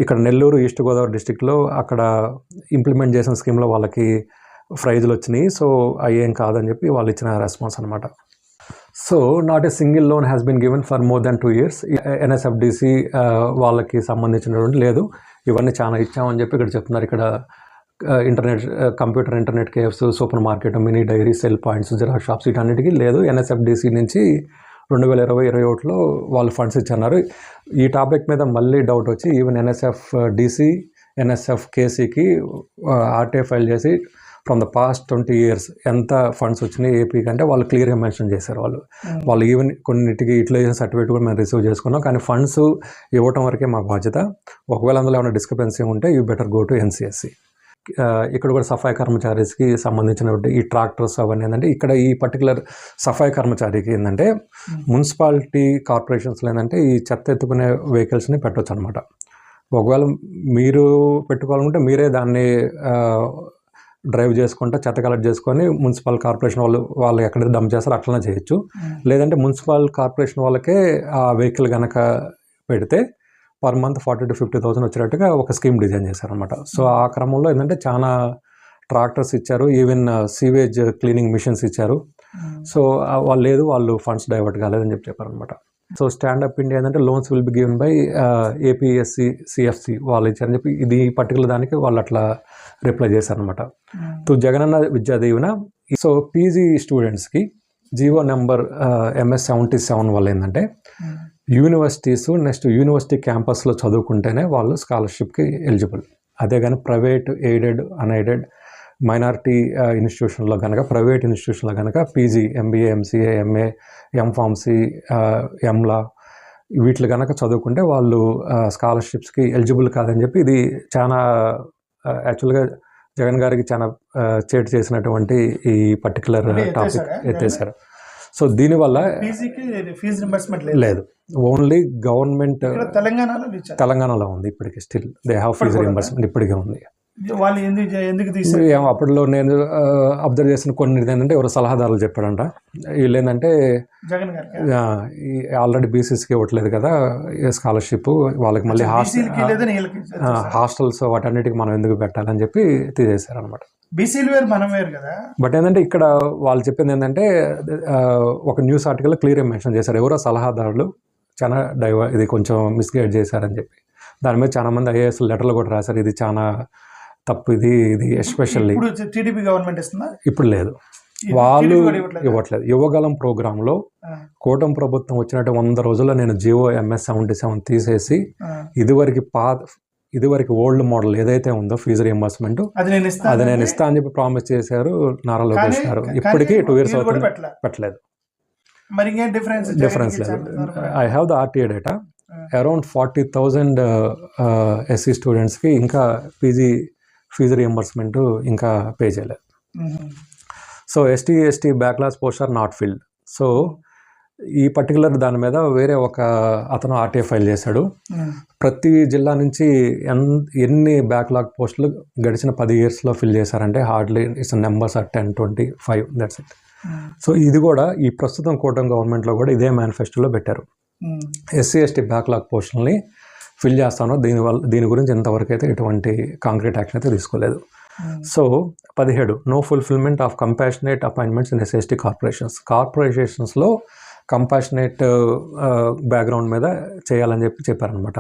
ఇక్కడ నెల్లూరు ఈస్ట్ గోదావరి డిస్టిక్లో అక్కడ ఇంప్లిమెంట్ చేసిన స్కీమ్లో వాళ్ళకి ప్రైజులు వచ్చినాయి, సో అయ్యేం కాదని చెప్పి వాళ్ళు ఇచ్చిన రెస్పాన్స్ అనమాట. So not a single loan has been given for more than 2 years. NSFDC వాళ్ళకి సంబంధించినటువంటి లేదు, ఇవన్నీ చాలా ఇచ్చామని చెప్పి ఇక్కడ చెప్తున్నారు. ఇక్కడ internet computer internet cafes, supermarket, mini dairy, cell points, xerox shops వీటన్నిటికీ లేదు. ఎన్ఎస్ఎఫ్డిసి నుంచి 2020-21లో వాళ్ళు ఫండ్స్ ఇచ్చన్నారు. ఈ టాపిక్ మీద మళ్ళీ డౌట్ వచ్చి ఈవెన్ ఎన్ఎస్ఎఫ్డిసి, ఎన్ఎస్ఎఫ్కేసీకి ఆర్టీఐ ఫైల్ చేసి ఫ్రమ్ ద పాస్ట్ 20 years ఎంత ఫండ్స్ వచ్చినాయి ఏపీకి అంటే వాళ్ళు క్లియర్గా మెన్షన్ చేశారు. వాళ్ళు ఈవెన్ కొన్నిటికి యూటిలైజేషన్ సర్టిఫికేట్ కూడా మేము రిసీవ్ చేసుకున్నాం, కానీ ఫండ్స్ ఇవ్వటం వరకే మా బాధ్యత. ఒకవేళ అందులో ఏమైనా డిస్క్రిపెన్సీ ఉంటే you better go to NCSC. ఇక్కడ కూడా సఫాయి కర్మచారీస్కి సంబంధించినటువంటి ఈ ట్రాక్టర్స్ అవన్నీ ఏంటంటే ఇక్కడ ఈ పర్టికులర్ సఫాయి కర్మచారికి ఏంటంటే మున్సిపాలిటీ కార్పొరేషన్స్లో ఏంటంటే ఈ చెత్త ఎత్తుకునే వెహికల్స్ని పెట్టవచ్చు అనమాట. ఒకవేళ మీరు పెట్టుకోవాలనుకుంటే మీరే దాన్ని డ్రైవ్ చేసుకుంటే చెత్త కలెక్ట్ చేసుకొని మున్సిపల్ కార్పొరేషన్ వాళ్ళు ఎక్కడైతే డంప్ చేస్తారో అట్లనే చేయొచ్చు. లేదంటే మున్సిపల్ కార్పొరేషన్ వాళ్ళకే ఆ వెహికల్ కనుక పెడితే పర్ మంత్ 40,000 to 50,000 వచ్చేటట్టుగా ఒక స్కీమ్ డిజైన్ చేశారనమాట. సో ఆ క్రమంలో ఏంటంటే చాలా ట్రాక్టర్స్ ఇచ్చారు, ఈవెన్ సీవేజ్ క్లీనింగ్ మిషన్స్ ఇచ్చారు. సో వాళ్ళు లేదు, వాళ్ళు ఫండ్స్ డైవర్ట్ కాలేదని చెప్పారనమాట. సో స్టాండప్ ఇండియా ఏంటంటే loans will be given by APSC CFC వాళ్ళు ఇచ్చారని చెప్పి ఇది పర్టికులర్ దానికి వాళ్ళు అట్లా రిప్లై చేశారనమాట. To Jagananna Vidya Deevena. So PG స్టూడెంట్స్కి జీవో నెంబర్ MS-77 వల్ల ఏంటంటే యూనివర్సిటీస్ నెక్స్ట్ యూనివర్సిటీ క్యాంపస్లో చదువుకుంటేనే వాళ్ళు స్కాలర్షిప్కి ఎలిజిబుల్. అదే కానీ ప్రైవేట్, ఎయిడెడ్, అన్ఎయిడెడ్, మైనారిటీ ఇన్స్టిట్యూషన్లో కనుక, ప్రైవేట్ ఇన్స్టిట్యూషన్లో కనుక PG, MBA, MCA, MA, M pharmacy, M law వీటిలో కనుక చదువుకుంటే వాళ్ళు స్కాలర్షిప్స్కి ఎలిజిబుల్ కాదని చెప్పి ఇది చాలా యాక్చువల్గా జగన్ గారికి చాలా చేటు చేసినటువంటి ఈ పర్టికులర్ టాపిక్ ఎత్తేసారు. సో దీనివల్ల ఫీజు రింబర్స్మెంట్ లేదు, ఓన్లీ గవర్నమెంట్ తెలంగాణలో ఉంది ఇప్పటికీ. Still they have fee reimbursement ఇప్పటికే ఉంది. వాళ్ళు ఎందుకు తీసారు? అప్పట్లో నేను అబ్జర్వ్ చేసిన కొన్ని ఏంటంటే ఎవరు సలహాదారులు చెప్పాడంట, వీళ్ళు ఏంటంటే ఆల్రెడీ బీసీస్కి ఇవ్వట్లేదు కదా స్కాలర్షిప్, వాళ్ళకి మళ్ళీ హాస్టల్స్ వాటన్నిటికి మనం ఎందుకు పెట్టాలని చెప్పి తీసేశారనమాట. బీసీలు వేరు, మనం వేరు కదా. బట్ ఏంటంటే ఇక్కడ వాళ్ళు చెప్పింది ఏంటంటే ఒక న్యూస్ ఆర్టికల్ క్లియర్గా మెన్షన్ చేశారు, ఎవరో సలహాదారులు చాలా ఇది కొంచెం మిస్గైడ్ చేశారని చెప్పి. దాని మీద చాలా మంది ఐఏఎస్ లెటర్లు కూడా రాశారు, ఇది చాలా తప్పు, ఇది ఎస్పెషల్లీ. టీడీపీ గవర్నమెంట్ ఇస్తుందా? ఇప్పుడు లేదు, వాళ్ళు ఇవ్వట్లేదు. యువగలం ప్రోగ్రాంలో కూటమి ప్రభుత్వం వచ్చినట్టు 100 రోజుల్లో నేను జీవో MS-77 తీసేసి ఇదివరకు ఓల్డ్ మోడల్ ఏదైతే ఉందో ఫీజు రియంబర్స్మెంట్ అది నేను ఇస్తా అని చెప్పి ప్రామిస్ చేశారు నారా లోకేష్ గారు. ఇప్పటికీ 2 years అవుతుంది, పెట్టలేదు. డిఫరెన్స్ లేదు. I have the RTA data, around 40,000 SC స్టూడెంట్స్కి ఇంకా ఫీజు రియంబర్స్మెంట్ ఇంకా పే చేయలేదు. So ST backlogs post are not filled. So ఈ పర్టికులర్ దాని మీద వేరే ఒక అతను ఆర్టీఐ ఫైల్ చేశాడు. ప్రతి జిల్లా నుంచి ఎన్ని బ్యాక్లాగ్ పోస్టులు గడిచిన 10 yearsలో ఫిల్ చేశారంటే hardly it's numbers are 10, 25, that's it. So ఇది కూడా ఈ ప్రస్తుతం కూటమి గవర్నమెంట్లో కూడా ఇదే మేనిఫెస్టోలో పెట్టారు, SC/ST బ్యాక్లాగ్ పోస్టులని ఫిల్ చేస్తానో దీని గురించి ఇంతవరకు అయితే ఎటువంటి కాంక్రీట్ యాక్షన్ అయితే తీసుకోలేదు. So 17 no fulfilment of compassionate appointments in SC/ST కార్పొరేషన్స్లో కంపాషనేట్ బ్యాక్గ్రౌండ్ మీద చేయాలని చెప్పారనమాట.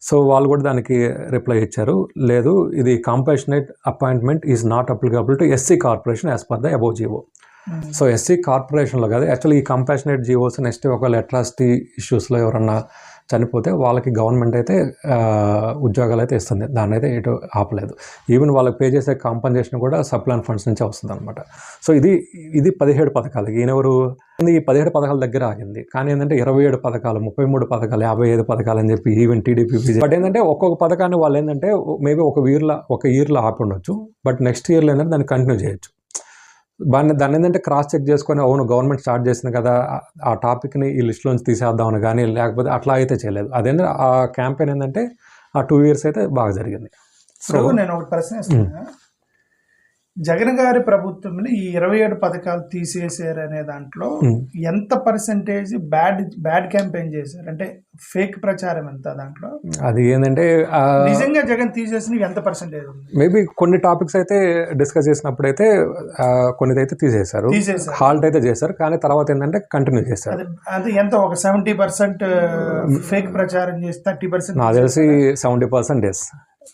సో వాళ్ళు కూడా దానికి రిప్లై ఇచ్చారు, లేదు ఇది compassionate appointment is not applicable to SC corporation as per the above GO. So SC కార్పొరేషన్లో కాదు, యాక్చువల్లీ ఈ కంపాషనేట్ జీవోస్ నెక్స్ట్ ఒకవేళ అట్రాసిటీ ఇష్యూస్లో ఎవరన్నా చనిపోతే వాళ్ళకి గవర్నమెంట్ అయితే ఉద్యోగాలు అయితే ఇస్తుంది, దాన్ని అయితే ఎటు ఆపలేదు. ఈవెన్ వాళ్ళకి పే చేసే కాంపన్సేషన్ కూడా సప్లాన్ ఫండ్స్ నుంచే వస్తుంది అనమాట. సో ఇది 17 పథకాలు. ఈయనెవరు ఈ 17 పథకాల దగ్గర ఆగింది, కానీ ఏంటంటే 27 పథకాలు, 33 పథకాలు, 55 పథకాలు అని చెప్పి ఈవెన్ టీడీపీ. బట్ ఏంటంటే ఒక్కొక్క పథకాన్ని వాళ్ళు ఏంటంటే మేబీ ఒక ఇయర్లో ఆపి ఉండొచ్చు, బట్ నెక్స్ట్ ఇయర్లో ఏంటంటే దాన్ని కంటిన్యూ చేయొచ్చు. దాన్ని ఏంటంటే క్రాస్ చెక్ చేసుకొని అవును గవర్నమెంట్ స్టార్ట్ చేసింది కదా ఆ టాపిక్ని ఈ లిస్ట్లోంచి తీసేద్దామని కానీ లేకపోతే అట్లా అయితే చేయలేదు. అదేంటంటే ఆ క్యాంపెయిన్ ఏంటంటే ఆ 2 years అయితే బాగా జరిగింది. ఇప్పుడు నేను ఒకటి ప్రశ్న ఇస్తున్నా, జగన్ గారి ప్రభుత్వంలో ఈ 27 పథకాలు తీసేసారు అనే దాంట్లో ఎంత పర్సెంటేజ్ బ్యాడ్ క్యాంపెయిన్ చేశారు, అంటే ఫేక్ ప్రచారం ఎంత దాంట్లో? అది ఏంటంటే నిజంగా జగన్ తీసేసినవి ఎంత పర్సెంటేజ్ ఉంది? మేబీ కొన్ని టాపిక్స్ అయితే డిస్కస్ చేసినప్పుడు అయితే కొన్ని అయితే తీసేశారు, హాల్ట్ అయితే చేశారు, కానీ తర్వాత ఏంటంటే కంటిన్యూ చేశారు. అది ఎంత, ఒక 70% ఫేక్ ప్రచారం చేసి 30% నాకు తెలిసి 70% ఎస్.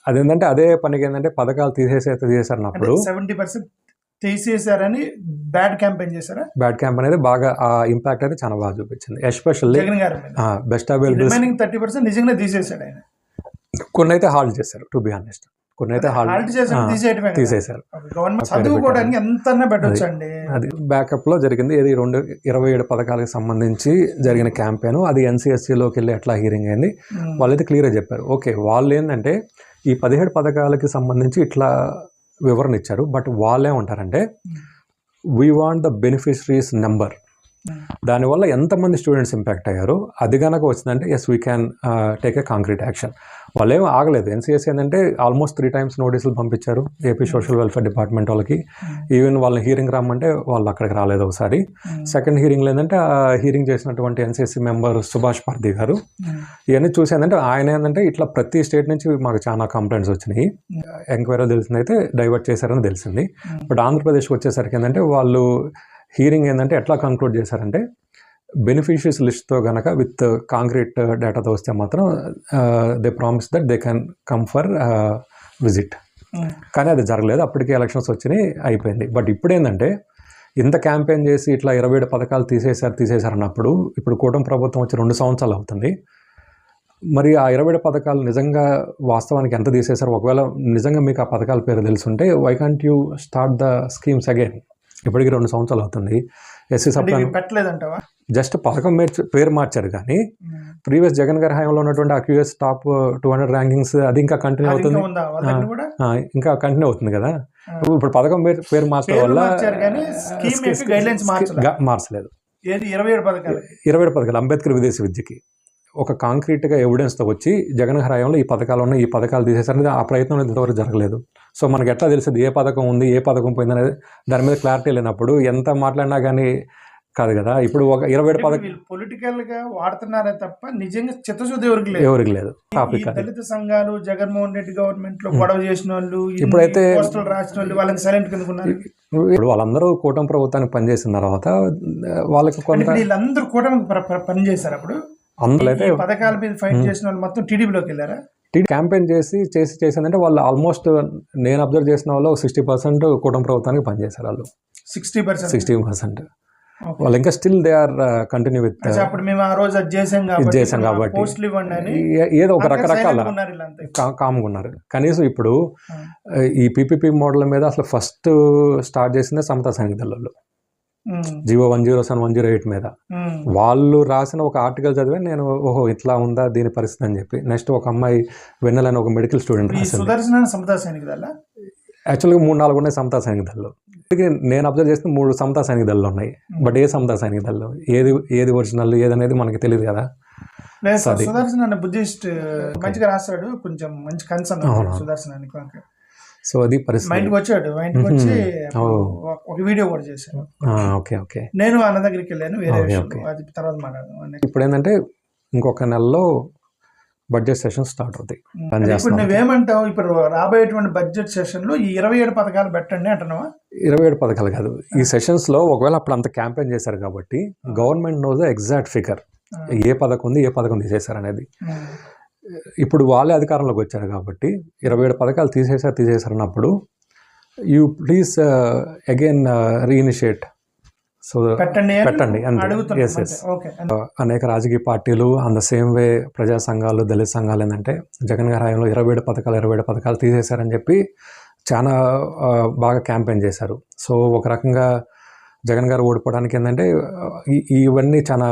అదేంటంటే అదే పనికి ఏంటంటే పథకాలు తీసేసారన్నప్పుడు 70% తీసేసారని బ్యాడ్ క్యాంపెయిన్ చేశారా? బ్యాడ్ క్యాంపెయిన్ అనేది బాగా ఆ ఇంపాక్ట్ అయితే చాలా బాగా చూపించింది. ఎస్పెషల్లీ జగన్ గారి బెస్ట్ అవైలబుల్ రిమైనింగ్ 30% నిజంగా తీసేసాడు ఆయన. కొన్ని అయితే హాల్ట్ చేశారు, టు బి హానెస్ట్. కొన్ని అయితే హాల్ట్ చేశారు, తీసేశారు. గవర్నమెంట్ చదువుకోవడానికి ఎంత పెట్టొచ్చు అండి. అది బ్యాకప్ లో జరిగింది. ఇది 27 పథకాలకు సంబంధించి జరిగిన క్యాంపెయిన్. అది NCSCలోకి వెళ్ళి ఎట్లా హీరింగ్ అయింది వాళ్ళైతే క్లియర్గా చెప్పారు. ఓకే, వాళ్ళు ఏంటంటే ఈ 17 పథకాలకి సంబంధించి ఇట్లా వివరణ ఇచ్చారు, బట్ వాళ్ళే ఉంటారంటే we want the beneficiaries number, దానివల్ల ఎంతమంది స్టూడెంట్స్ ఇంపాక్ట్ అయ్యారు అది కనుక వచ్చిందంటే yes we can take a concrete action. వాళ్ళు ఏమీ ఆగలేదు. NCSC ఏంటంటే ఆల్మోస్ట్ 3 times నోటీసులు పంపించారు ఏపీ సోషల్ వెల్ఫేర్ డిపార్ట్మెంట్ వాళ్ళకి. ఈవెన్ వాళ్ళని హీరింగ్ రమ్మంటే వాళ్ళు అక్కడికి రాలేదు ఒకసారి. సెకండ్ హీరింగ్లో ఏంటంటే హీరింగ్ చేసినటువంటి NCSC మెంబర్ సుభాష్ పార్దీ గారు ఇవన్నీ చూసేందంటే ఆయన ఏంటంటే ఇట్లా ప్రతి స్టేట్ నుంచి మాకు చాలా కంప్లైంట్స్ వచ్చినాయి, ఎంక్వైరీ తెలిసిందైతే డైవర్ట్ చేశారని తెలిసింది. బట్ ఆంధ్రప్రదేశ్కి వచ్చేసరికి ఏంటంటే వాళ్ళు హీరింగ్ ఏంటంటే ఎట్లా కన్క్లూడ్ చేశారంటే బెనిఫిషరీస్ లిస్ట్తో కనుక విత్ కాంక్రీట్ డేటాతో వస్తే మాత్రం they promise that they can come for visit. కానీ అది జరగలేదు. అప్పటికే ఎలక్షన్స్ వచ్చినాయి, అయిపోయింది. బట్ ఇప్పుడు ఏంటంటే ఇంత క్యాంపెయిన్ చేసి ఇట్లా 27 పథకాలు తీసేశారు అన్నప్పుడు ఇప్పుడు కూటమి ప్రభుత్వం వచ్చి 2 సంవత్సరాలు అవుతుంది. మరి ఆ 27 పథకాలు నిజంగా వాస్తవానికి ఎంత తీసేశారు? ఒకవేళ నిజంగా మీకు ఆ పథకాల పేరు తెలుసుంటే why can't you start the schemes again? ఇప్పటికి 2 సంవత్సరాలు అవుతుంది. SC sub plan పెట్టలేదంటావా? జస్ట్ పథకం పేరు మార్చారు, కానీ ప్రీవియస్ జగన్ గారి హయాంలో ఉన్నటువంటి AQS టాప్ 200 ర్యాంకింగ్స్ అది ఇంకా కంటిన్యూ అవుతుంది, ఇంకా కంటిన్యూ అవుతుంది కదా. ఇప్పుడు పథకం పేరు మార్చడం వల్ల మార్చలేదు. 27 పథకాలు అంబేద్కర్ విదేశీ విద్యకి ఒక కాంక్రీట్గా ఎవిడెన్స్తో వచ్చి జగన్ హయాంలో ఈ పథకాలు ఉన్నాయి, ఈ పథకాలు తీసేసరికి ఆ ప్రయత్నం ఇంతవరకు జరగలేదు. సో మనకి ఎట్లా తెలిసింది ఏ పథకం ఉంది ఏ పథకం పోయింది అనేది? దాని మీద క్లారిటీ లేనప్పుడు ఎంత మాట్లాడినా కానీ కాదు కదా. ఇప్పుడు ఒక 27 పథకాలు పొలిటికల్ గా వాడుతున్నారే తప్ప నిజంగా చిత్తశుద్ధి ఎవరికి లేదు. టాపిక్ దళిత సంఘాలు జగన్మోహన్ రెడ్డి గవర్నమెంట్ లో గొడవ చేసిన వాళ్ళు, ఇప్పుడైతే రాసిన వాళ్ళు వాళ్ళని సైలెంట్ కిందకున్నారు. ఇప్పుడు వాళ్ళందరూ కూటమి ప్రభుత్వానికి పనిచేసిన తర్వాత వాళ్ళకి కొంత వీళ్ళందరూ కూటమికి పనిచేశారు. అప్పుడు అందులో పథకాల మీద ఫైట్ చేసిన వాళ్ళు మొత్తం టీడీపీలోకి వెళ్ళారా? క్యాంపెయిన్ చేసిందంటే వాళ్ళు ఆల్మోస్ట్ నేను అబ్జర్వ్ చేసిన వాళ్ళు 60% కూటమి ప్రభుత్వానికి పనిచేశారు. వాళ్ళు 60%. వాళ్ళు ఇంకా still they are continue with. అప్పుడు మేము ఆ రోజు చేసాం కాబట్టి ఏదో ఒక రకరకాల కామ్గా ఉన్నారు. కనీసం ఇప్పుడు ఈ PPP మోడల్ మీద అసలు ఫస్ట్ స్టార్ట్ చేసిందే సమతా సైనికులలో జీవో 107, 108 మీద. వాళ్ళు రాసిన ఒక ఆర్టికల్ చదివే నేను ఓహో ఇట్లా ఉందా దీని పరిస్థితి అని చెప్పి. నెక్స్ట్ ఒక అమ్మాయి వెన్నెల అని ఒక మెడికల్ స్టూడెంట్ రాసింది. యాక్చువల్గా 3-4 ఉన్నాయి సమతా సైనిక దళాలు. నేను అబ్జర్వ్ చేస్తే 3 సమతా సైనిక దళాలు ఉన్నాయి. బట్ ఏ సమతా సైనిక దళాలు ఏది ఒరిజినల్ ఏదనేది మనకి తెలియదు కదా. సుదర్శన్ బుద్ధిస్ట్ మంచిగా రాస్తాడు, కొంచెం మంచి కన్సర్న్ సుదర్శన్. సో అది పరిస్థితి. మా ఇంటికి వచ్చాడు, మా ఇంటికి వచ్చి ఒక వీడియో కూడా చేశాను. ఓకే నేను అన్న దగ్గరికి వెళ్ళాను, వేరే అది తర్వాత మాట్లాడదాం. ఇప్పుడు ఏంటంటే ఇంకొక నెలలో బడ్జెట్ సెషన్ స్టార్ట్ అవుతాయి. ఇప్పుడు నువ్వేమంటావు? ఇప్పుడు రాబోయేటువంటి బడ్జెట్ సెషన్ లో ఈ 27 పథకాలు పెట్టండి అంటున్నావా? 27 పథకాలు కాదు, ఈ సెషన్స్ లో ఒకవేళ అప్పుడు అంత క్యాంపెయిన్ చేశారు కాబట్టి government knows the exact figure, ఏ పథకం ఉంది ఏ పథకం తీసేశారు అనేది. ఇప్పుడు వాళ్ళే అధికారంలోకి వచ్చారు కాబట్టి 27 పథకాలు తీసేశారు అన్నప్పుడు you please again reinitiate. So పెట్టండి అంతే. ఎస్. అనేక రాజకీయ పార్టీలు అండ్ ద సేమ్ వే ప్రజా సంఘాలు దళిత సంఘాలు ఏంటంటే జగన్ గారి హయాంలో 27 పథకాలు తీసేశారని చెప్పి చాలా బాగా క్యాంపెయిన్ చేశారు. సో ఒక రకంగా జగన్ గారు ఓడిపోవడానికి ఏంటంటే ఇవన్నీ చాలా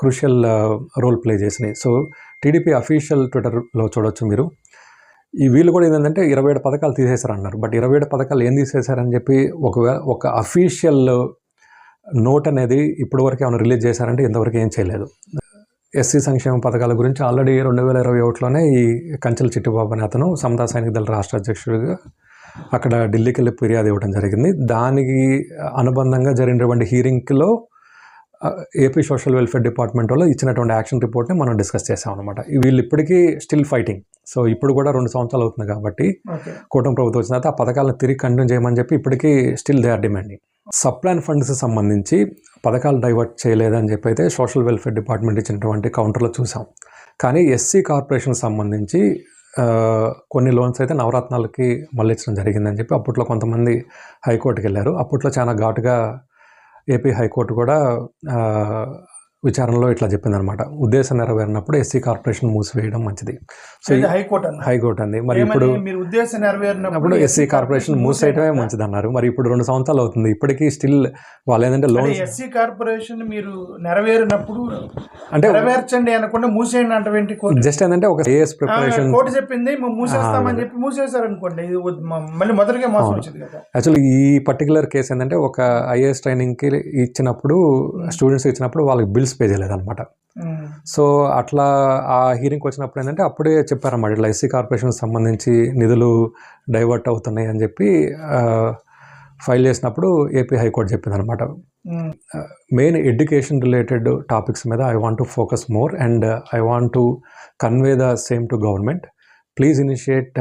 క్రూషియల్ రోల్ ప్లే చేసినాయి. సో టీడీపీ అఫీషియల్ ట్విట్టర్లో చూడొచ్చు మీరు, ఈ వీళ్ళు కూడా ఏంటంటే 27 పథకాలు తీసేశారు అన్నారు. బట్ 27 పథకాలు ఏం తీసేశారని చెప్పి ఒక అఫీషియల్ నోట్ అనేది ఇప్పటి వరకు ఏమైనా రిలీజ్ చేశారంటే ఇంతవరకు ఏం చేయలేదు. ఎస్సీ సంక్షేమ పథకాల గురించి ఆల్రెడీ 2021లోనే ఈ కంచెల చిట్టిబాబు అనే అతను సమతా సైనిక దళ రాష్ట్ర అధ్యక్షుడిగా అక్కడ ఢిల్లీకి వెళ్ళి ఫిర్యాదు ఇవ్వడం జరిగింది. దానికి అనుబంధంగా జరిగినటువంటి హీరింగ్లో ఏపీ సోషల్ వెల్ఫేర్ డిపార్ట్మెంట్ వాళ్ళు ఇచ్చినటువంటి యాక్షన్ రిపోర్ట్ని మనం డిస్కస్ చేసాం అనమాట. వీళ్ళు ఇప్పటికీ స్టిల్ ఫైటింగ్. సో ఇప్పుడు కూడా 2 సంవత్సరాలు అవుతుంది కాబట్టి కూటమి ప్రభుత్వం వచ్చిన తర్వాత ఆ పథకాలను తిరిగి కంటిన్యూ చేయమని చెప్పి ఇప్పటికీ still they are demanding. Subplan funds సంబంధించి పథకాలు డైవర్ట్ చేయలేదని చెప్పి అయితే సోషల్ వెల్ఫేర్ డిపార్ట్మెంట్ ఇచ్చినటువంటి కౌంటర్లో చూసాం. కానీ ఎస్సీ కార్పొరేషన్ సంబంధించి కొన్ని లోన్స్ అయితే నవరత్నాలకి మళ్ళీ ఇచ్చడం జరిగిందని చెప్పి అప్పట్లో కొంతమంది హైకోర్టుకి వెళ్ళారు. అప్పట్లో చాలా ఘాటుగా ఏపీ హైకోర్టు కూడా విచారణలో ఇట్లా చెప్పిందనమాట. ఉద్దేశం నెరవేరినప్పుడు ఎస్సీ కార్పొరేషన్ మూసివేయడం మంచిది. సో హైకోర్టు అంది. మరి ఇప్పుడు ఉద్దేశం నెరవేరినప్పుడు ఎస్సీ కార్పొరేషన్ మూసేయడమే మంచిది అన్నారు. మరి ఇప్పుడు 2 సంవత్సరాలు అవుతుంది, ఇప్పటికీ స్టిల్ వాళ్ళు ఏంటంటే లోన్ ఎస్సీ కార్పొరేషన్ మీరు నెరవేరినప్పుడు అంటే నెరవేర్చండి అనకుండా మూసేయండి అంటే జస్ట్ ఏంటంటే ఒక ఏఎస్ ప్రిపరేషన్ కోర్టు చెప్పింది మూసేస్తామని చెప్పి మూసేశారు అనుకోండి, మళ్ళీ మొదటిగా మోసం వచ్చింది కదా. యాక్చువల్లీ ఈ పర్టికులర్ కేసు ఏంటంటే ఒక ఐఏఎస్ ట్రైనింగ్కి ఇచ్చినప్పుడు స్టూడెంట్స్ ఇచ్చినప్పుడు వాళ్ళకి బిల్స్ పే చేయలేదన్నమాట. సో అట్లా ఆ హీరింగ్కి వచ్చినప్పుడు ఏంటంటే అప్పుడే చెప్పారన్నమాట, ఇట్లా ఎస్సీ కార్పొరేషన్ సంబంధించి నిధులు డైవర్ట్ అవుతున్నాయి అని చెప్పి ఫైల్ చేసినప్పుడు ఏపీ హైకోర్టు చెప్పిందనమాట. మెయిన్ ఎడ్యుకేషన్ రిలేటెడ్ టాపిక్స్ మీద I want to focus more and I want to convey the same to government. Please initiate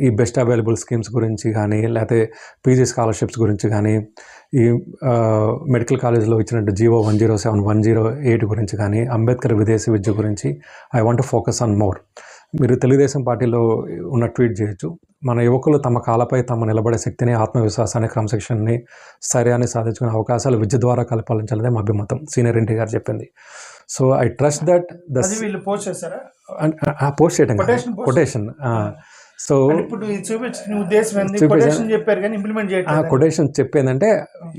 ఈ బెస్ట్ అవైలబుల్ స్కీమ్స్ గురించి కానీ, లేకపోతే పీజీ స్కాలర్షిప్స్ గురించి కానీ, ఈ మెడికల్ కాలేజ్లో ఇచ్చినట్టు జీవో 107, 108 గురించి కానీ, అంబేద్కర్ విదేశీ విద్య గురించి I want to focus on more. మీరు తెలుగుదేశం పార్టీలో ఉన్న ట్వీట్ చేయొచ్చు. మన యువకులు తమ కాలపై తమ నిలబడే శక్తిని, ఆత్మవిశ్వాసాన్ని, క్రమశిక్షణని, స్థైర్యాన్ని సాధించుకునే అవకాశాలు విద్య ద్వారా కల్పించాలనే మా అభిమతం సీనియర్ ఎన్టీ గారు చెప్పింది. So I trust that post చేశారా? పోస్ట్ చేయడం కొటేషన్. సో కొటేషన్ చెప్పేందంటే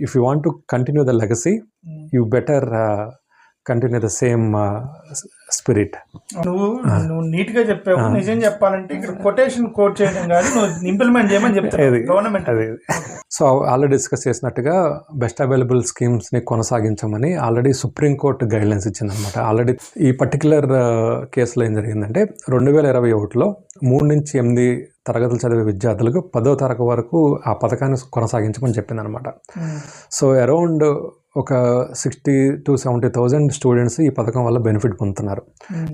if you want to continue the legacy you better continue the same spirit. నువ్వు నీట్ గా చెప్పావు. నిజం చెప్పాలంటే ఇక్కడ కొటేషన్ కోట్ చేయడం కాదు, నువ్వు ఇంప్లిమెంట్ చేయమని చెప్తావు గవర్నమెంట్. సో ఆల్రెడీ డిస్కస్ చేసినట్టుగా బెస్ట్ అవైలబుల్ స్కీమ్స్ని కొనసాగించమని ఆల్రెడీ సుప్రీంకోర్టు గైడ్లైన్స్ ఇచ్చిందనమాట. ఆల్రెడీ ఈ పర్టికులర్ కేసులో ఏం జరిగిందంటే 2021లో 3 నుంచి 8 తరగతులు చదివే విద్యార్థులకు 10వ తరగతి వరకు ఆ పథకాన్ని కొనసాగించమని చెప్పిందనమాట. సో అరౌండ్ ఒక 60,000 to 70,000 స్టూడెంట్స్ ఈ పథకం వల్ల బెనిఫిట్ పొందుతున్నారు.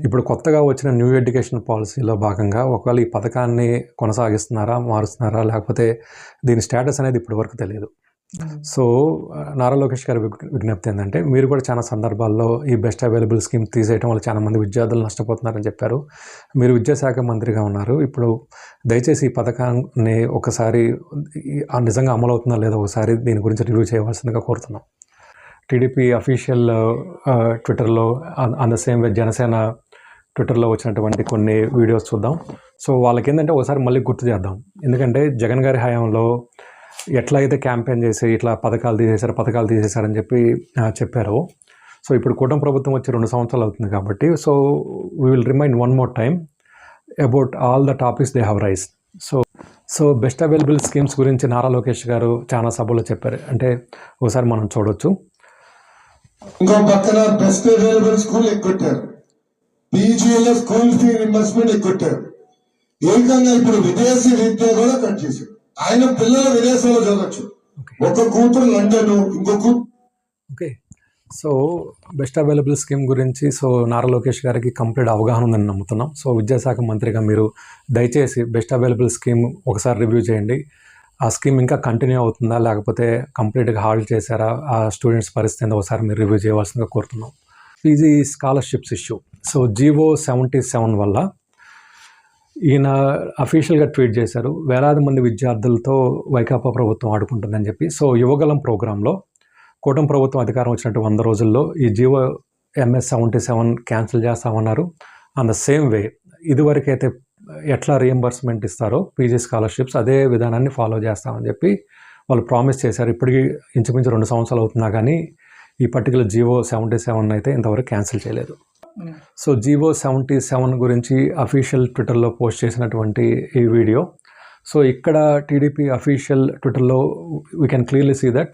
ఇప్పుడు కొత్తగా వచ్చిన న్యూ ఎడ్యుకేషన్ పాలసీలో భాగంగా ఒకవేళ ఈ పథకాన్ని కొనసాగిస్తున్నారా, మారుస్తున్నారా, లేకపోతే దీని స్టేటస్ అనేది ఇప్పటి వరకు తెలియదు. సో నారా లోకేష్ గారి విజ్ఞప్తి ఏంటంటే, మీరు కూడా చాలా సందర్భాల్లో ఈ బెస్ట్ అవైలబుల్ స్కీమ్ తీసేయడం వల్ల చాలా మంది విద్యార్థులు నష్టపోతున్నారని చెప్పారు. మీరు విద్యాశాఖ మంత్రిగా ఉన్నారు. ఇప్పుడు దయచేసి ఈ పథకాన్ని ఒకసారి నిజంగా అమలవుతుందా లేదా ఒకసారి దీని గురించి రివ్యూ చేయవలసిందిగా కోరుతున్నాం. టీడీపీ అఫీషియల్ ట్విట్టర్లో ఆన్ ద సేమ్ వే జనసేన ట్విట్టర్లో వచ్చినటువంటి కొన్ని వీడియోస్ చూద్దాం. సో వాళ్ళకి ఏంటంటే ఒకసారి మళ్ళీ గుర్తు చేద్దాం. ఎందుకంటే జగన్ గారి హయాంలో ఎట్లా అయితే క్యాంపెయిన్ చేసి ఇట్లా పథకాలు తీసేశారని చెప్పి చెప్పారు. సో ఇప్పుడు కూటమి ప్రభుత్వం వచ్చి 2 సంవత్సరాలు అవుతుంది కాబట్టి so we will remind one more time about all the topics they have raise. So best available schemes గురించి నారా లోకేష్ గారు చాలా సభలో చెప్పారు. అంటే ఒకసారి మనం చూడొచ్చు. ఇంకో పక్కన బెస్ట్ అవైలబుల్ స్కూల్ ఎక్కొట్టారు, పీజీలో స్కూల్ ఫీ రింబర్స్మెంట్ ఎక్కొట్టారు. ఏకంగా ఇప్పుడు విదేశీ విద్య కూడా కట్ చేశారు. ఆయన పిల్లలు విదేశాల్లో చదవచ్చు. ఒక కూతురు లండన్, ఇంకో కూతురు. Okay, so best available scheme గురించి సో నారా లోకేష్ గారికి కంప్లీట్ అవగాహన ఉందని నమ్ముతున్నాం. సో విద్యాశాఖ మంత్రిగా మీరు దయచేసి బెస్ట్ అవైలబుల్ స్కీమ్ ఒకసారి రివ్యూ చేయండి. ఆ స్కీమ్ ఇంకా కంటిన్యూ అవుతుందా లేకపోతే కంప్లీట్గా హాల్ట్ చేశారా, ఆ స్టూడెంట్స్ పరిస్థితి ఏందో ఒకసారి మీరు రివ్యూ చేయవలసిందిగా కోరుతున్నాం. PG scholarships issue. So GO 77 వల్ల ఈయన అఫీషియల్గా ట్వీట్ చేశారు, వేలాది మంది విద్యార్థులతో వైకాపా ప్రభుత్వం ఆడుకుంటుందని చెప్పి. సో యువగలం ప్రోగ్రాంలో కూటమి ప్రభుత్వం అధికారం వచ్చినట్టు 100 రోజుల్లో ఈ జీవో MS 77 క్యాన్సిల్ చేస్తామన్నారు. ఆన్ ద సేమ్ వే ఇదివరకైతే ఎట్లా రియంబర్స్మెంట్ ఇస్తారో పీజీ స్కాలర్షిప్స్ అదే విధానాన్ని ఫాలో చేస్తామని చెప్పి వాళ్ళు ప్రామిస్ చేశారు. ఇప్పటికీ ఇంచుమించు 2 సంవత్సరాలు అవుతున్నా కానీ ఈ పర్టికులర్ జీవో 77 అయితే ఇంతవరకు క్యాన్సిల్ చేయలేదు. సో జీవో 77 గురించి అఫీషియల్ ట్విట్టర్లో పోస్ట్ చేసినటువంటి ఈ వీడియో. సో ఇక్కడ టీడీపీ అఫీషియల్ ట్విట్టర్లో we can clearly see that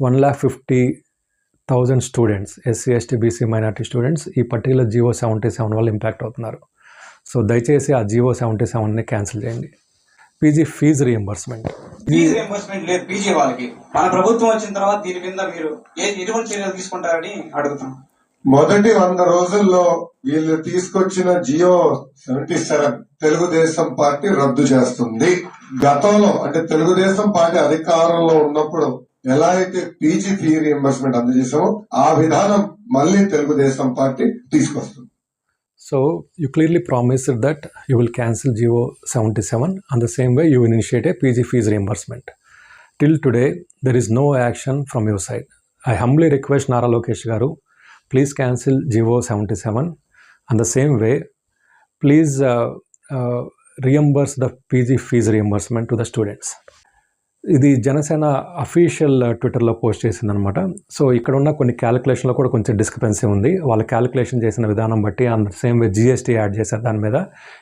1,50,000 students, SC ST BC minority students ఈ పర్టికులర్ జీవో 77 వల్ల ఇంపాక్ట్ అవుతున్నారు. సో దయచేసి ఆ జీవో 77ని క్యాన్సిల్ చేయండి. పీజీ ఫీజు రీఎంబర్స్మెంట్ లేదు పీజీ వాళ్ళకి. మన ప్రభుత్వం వచ్చిన తర్వాత దీని మీద మీరు ఎటువంటి చర్యలు తీసుకుంటారని అడుగుతాం. మొదటి 100 రోజుల్లో వీళ్ళు తీసుకొచ్చిన జియో 77 తెలుగుదేశం పార్టీ రద్దు చేస్తుంది. గతంలో అంటే తెలుగుదేశం పార్టీ అధికారంలో ఉన్నప్పుడు ఎలా అయితే పీజీ ఫీ రీఎంబర్స్మెంట్ అందజేసామో ఆ విధానం మళ్ళీ తెలుగుదేశం పార్టీ తీసుకొస్తుంది. So you clearly promised that you will cancel GO 77 and the same way you will initiate a PG fees reimbursement. Till today, there is no action from your side. I humbly request Nara Lokesh Garu, please cancel GO 77 and the same way, please reimburse the PG fees reimbursement to the students. ఇది Janasena official ట్విట్టర్లో post చేసిందనమాట. So ఇక్కడ ఉన్న కొన్ని క్యాలిక్యులేషన్లో కూడా కొంచెం discrepancy ఉంది. వాళ్ళు క్యాలిక్యులేషన్ చేసిన విధానం బట్టి and same way GST add చేశారు దాని మీద.